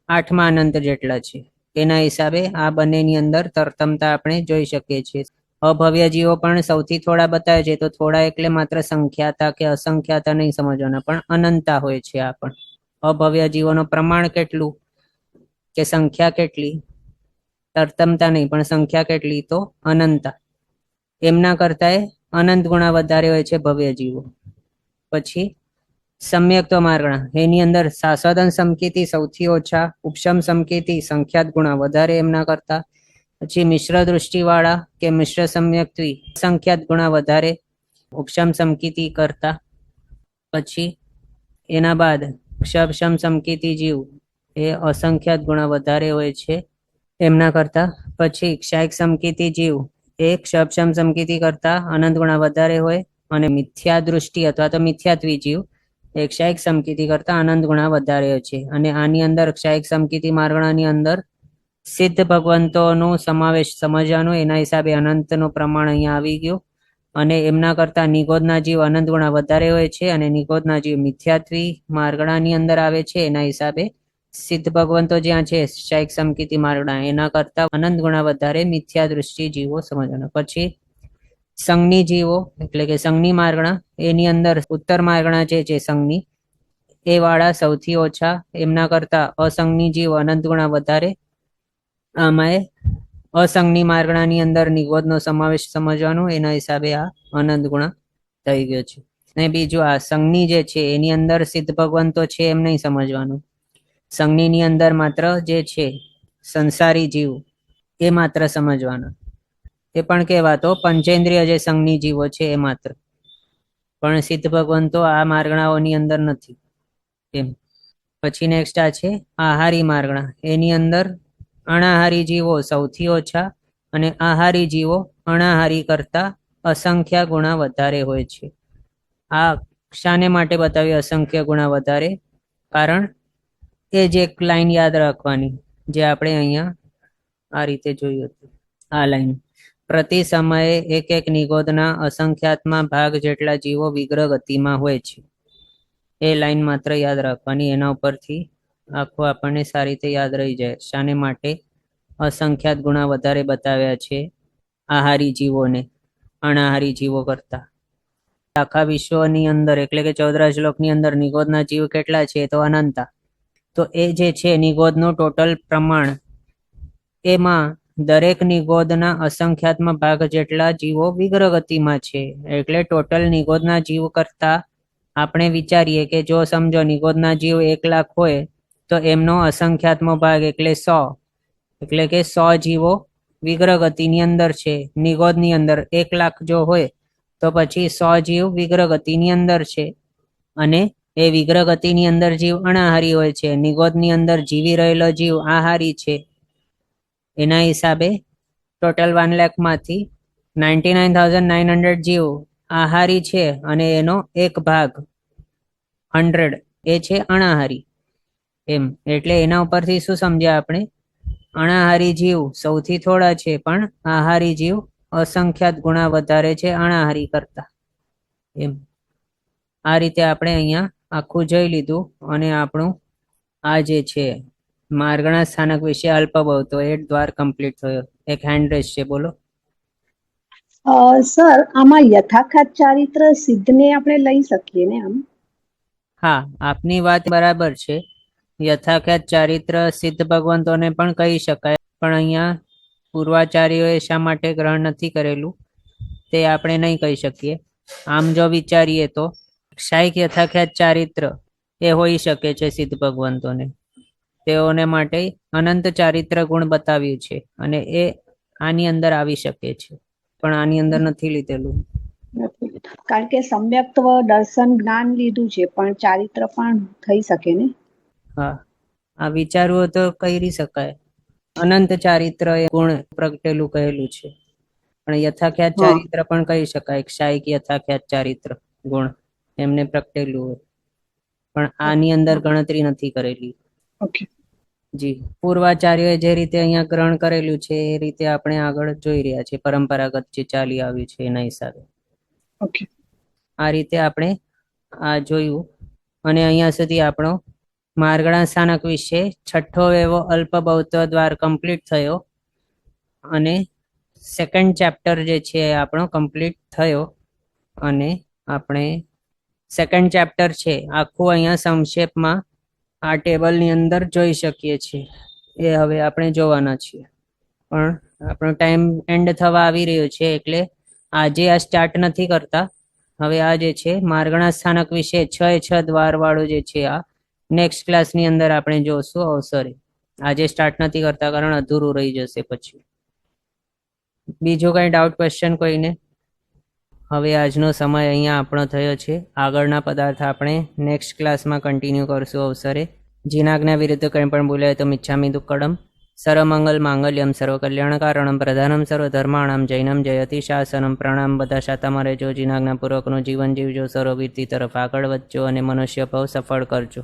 8મા અનંત જેટલા છે. એના હિસાબે આ બંનેની અંદર તરતમતા આપણે જોઈ શકીએ છીએ. અભવ્ય જીવો પણ સૌથી થોડા બતાવે છે, તો થોડા એટલે માત્ર સંખ્યાતા કે અસંખ્યાતા નહીં સમજવાના, પણ અનંતા હોય છે. આ પણ અભવ્ય જીવોનું પ્રમાણ કેટલું કે સંખ્યા કેટલી, તરતમતા નહીં પણ સંખ્યા કેટલી, તો અનંતા. એમના કરતા અનંત ગુણા વધારે હોય છે ભવ્ય જીવો. પછી સમ્યક્ત્વ માર્ગણા, એની અંદર સાસ્વદન સમકીતિ સૌથી ઓછા, ઉપશમ સમકીતિ સંખ્યાત ગુણા વધારે એમના કરતા. પછી મિશ્ર દૃષ્ટિ વાળા કે મિશ્ર સમ્યક્ત્વી સંખ્યાત ગુણા વધારે ઉપશમ સમકીતિ કરતા. પછી એના બાદ ક્ષપશમ સમકીતિ જીવ એ અસંખ્યાત ગુણા વધારે હોય છે એમના કરતા. પછી ક્ષાયિક સમકીતિ જીવ એ ક્ષપશમ સમકીતિ કરતા અનંત ગુણા વધારે હોય, અને મિથ્યા દૃષ્ટિ અથવા તો મિથ્યાત્વી જીવ એ ક્ષાયિક સમકીતિ કરતા અનંત ગુણા વધારે હોય છે. અને આની અંદર ક્ષાયિક સમકીતિ માર્ગણાની અંદર સિદ્ધ ભગવંતોનો સમાવેશ સમજવાનો, એના હિસાબે અનંતનું પ્રમાણ અહીંયા આવી ગયું. અને એમના કરતા નિગોદના જીવ અનંત ગુણા વધારે હોય છે, અને નિગોદના જીવ મિથ્યાત્વી માર્ગણાની અંદર આવે છે. એના હિસાબે સિદ્ધ ભગવંતો જ્યાં છે ક્ષાયિક સમકીતિ માર્ગણા, એના કરતા અનંત ગુણા વધારે મિથ્યા દૃષ્ટિ જીવો સમજવાના. પછી સંજ્ઞી જીવો એટલે કે સંજ્ઞી માર્ગણા, એની અંદર ઉત્તર માર્ગણા જે સંજ્ઞી એ વાળા સૌથી ઓછા, એમના કરતા અસંજ્ઞી જીવ અનંત ગુણા વધારે. આમાં અસંજ્ઞી માર્ગણાની અંદર નિગોદનો સમાવેશ સમજવાનો, એના હિસાબે આ અનંત ગુણા થઈ ગયો છે. અને બીજું આ સંજ્ઞી જે છે એની અંદર સિદ્ધ ભગવંતો છે એમ નહીં સમજવાનું. સંજ્ઞીની અંદર માત્ર જે છે સંસારી જીવ એ માત્ર સમજવાના. એ પણ કહેવાતો પંચેન્દ્રિય જે સંજ્ઞી જીવો છે એ માત્ર, પણ સિદ્ધ ભગવંતો આ માર્ગણાઓની અંદર નથી એમ. પછી નેક્સ્ટ આ છે આહારી માર્ગણા, એની અંદર અણાહારી જીવો સૌથી ઓછા, અને આહારી જીવો અણાહારી કરતા અસંખ્ય ગુણા વધારે હોય છે. આ શાને માટે બતાવ્યું અસંખ્ય ગુણા વધારે? કારણ એ જ એક લાઈન યાદ રાખવાની જે આપણે અહીંયા આ રીતે જોયું હતું. આ લાઈન પ્રતિ સમયે એક એક નિગોદના અસંખ્યાતમાં ભાગ જેટલા જીવો વિગ્રહ ગતિમાં હોય છે. એ લાઈન માત્ર યાદ રાખવાની. એના ઉપરથી આખું આપણને સારી રીતે યાદ રહી જાય. શાને માટે અસંખ્યાત ગુણા વધારે બતાવ્યા છે આહારી જીવોને અનાહારી જીવો કરતા. આખા વિશ્વની અંદર એટલે કે 14 શ્લોકની અંદર નિગોદના જીવ કેટલા છે? તો અનંતા. તો એ જે છે નિગોદનું ટોટલ પ્રમાણ, એમાં દરેક નિગોદના અસંખ્યાતમાં ભાગ જેટલા જીવો વિગ્રહ ગતિમાં છે. એટલે ટોટલ નિગોદના જીવ કરતા આપણે વિચારીએ કે જો સમજો નિગોદના જીવ 1 લાખ હોય તો એમનો અસંખ્યાતમો ભાગ એટલે 100, એટલે કે 100 જીવો વિગ્રહ ગતિની અંદર છે. નિગોદની અંદર 1 લાખ જો હોય તો પછી 100 જીવ વિગ્રહ ગતિની અંદર છે. અને એ વિગ્રહ ગતિની અંદર જીવ અનાહારી હોય છે. નિગોદની અંદર જીવી રહેલો જીવ આહારી છે. એના હિસાબે ટોટલ 1 લાખમાંથી 99,900 જીવ આહારી છે અને એનો એક ભાગ 100 એ છે અનાહારી. એમ એટલે એના ઉપરથી શું સમજ્યા આપણે? અનાહારી જીવ સૌથી થોડા છે પણ આહારી જીવ અસંખ્યાત ગુણા વધારે છે અનાહારી કરતા. એમ આ રીતે આપણે અહીંયા આખું જોઈ લીધું. અને આપણું આ જે છે માર્ગણા સ્થાનક વિશે અલ્પબહુતો એ દ્વાર કમ્પ્લીટ થયો. એક હેન્ડ રેસ છે, બોલો. સર, આમાં યથાખાત ચારિત્ર સિદ્ધને આપણે લઈ શકીએ ને આમ? હા, આપની વાત બરાબર છે. યથાખ્યાત ચારિત્ર સિદ્ધ ભગવંતોને પણ કહી શકાય, પણ અહીંયા પૂર્વાચાર્યોએ શા માટે ગ્રહણ નથી કરેલું તે આપણે નહીં કહી શકીએ. આમ જો વિચારીએ તો ક્ષાયિક યથાખ્યાત ચારિત્ર એ હોઈ શકે છે સિદ્ધ ભગવંતોને. તેઓને માટે અનંત ચારિત્ર ગુણ બતાવ્યું છે અને એ આની અંદર આવી શકે છે, પણ આની અંદર નથી લીધેલું. કારણ કે સમ્યક્ત્વ દર્શન જ્ઞાન લીધું છે, પણ ચારિત્ર પણ થઈ શકે ને? હા, આ વિચારવું તો કરી શકાય. અનંત ચારિત્ર એ ગુણ પ્રગટેલું કહેલું છે, પણ યથાખ્યાત ચારિત્ર પણ કહી શકાય. ક્ષાયિક યથાખ્યાત ચારિત્ર ગુણ એમને પ્રગટેલું હોય, પણ આની અંદર ગણતરી નથી કરેલી. જી, પૂર્વાચાર્યોએ જે રીતે અહીંયા ગ્રહણ કરેલું છે એ રીતે આપણે આગળ જોઈ રહ્યા છીએ. પરંપરાગત જે ચાલી આવ્યું છે એના હિસાબે આ રીતે આપણે આ જોયું. અને અહીંયા સુધી આપણો માર્ગણા સ્થાનક વિશે છઠ્ઠો એવો અલ્પબહુત્વ દ્વાર કમ્પ્લીટ થયો. અને સેકન્ડ ચેપ્ટર જે છે આપણો કમ્પ્લીટ થયો. અને આપણે સેકન્ડ ચેપ્ટર છે આખું અહીંયા સંક્ષેપમાં આ ટેબલની અંદર જોઈ શકીએ છીએ. એ હવે આપણે જોવાના છીએ, પણ આપણો ટાઈમ એન્ડ થવા આવી રહ્યો છે એટલે આજે આ સ્ટાર્ટ નથી કરતા. હવે આ જે છે માર્ગણા સ્થાનક વિશે 6 દ્વાર વાળું જે છે આ નેક્સ્ટ ક્લાસની અંદર આપણે જોશું અવસરે. આજે સ્ટાર્ટ નથી કરતા કારણ અધૂરું રહી જશે પછી. બીજું કઈ ડાઉટ ક્વેશ્ચન કોઈને? હવે આજનો સમય અહીંયા આપણો થયો છે. આગળના પદાર્થ આપણે નેક્સ્ટ ક્લાસમાં કન્ટિન્યુ કરશું અવસરે. જીનાજ્ઞા વિરુદ્ધ કંઈ પણ બોલાય તો મિચ્છામિ દુક્કડમ. સર્વમંગલ માંગલ્યમ સર્વકલ્યાણકારણમ પ્રધાનમ સર્વધર્માણમ જૈનમ જયતિ શાસનમ. પ્રણામ. બધા શાતામાં રહેજો, જીનાજ્ઞાપૂર્વકનું જીવન જીવજો, સર્વવીરતી તરફ આગળ વધજો અને મનુષ્ય ભાવ સફળ કરજો.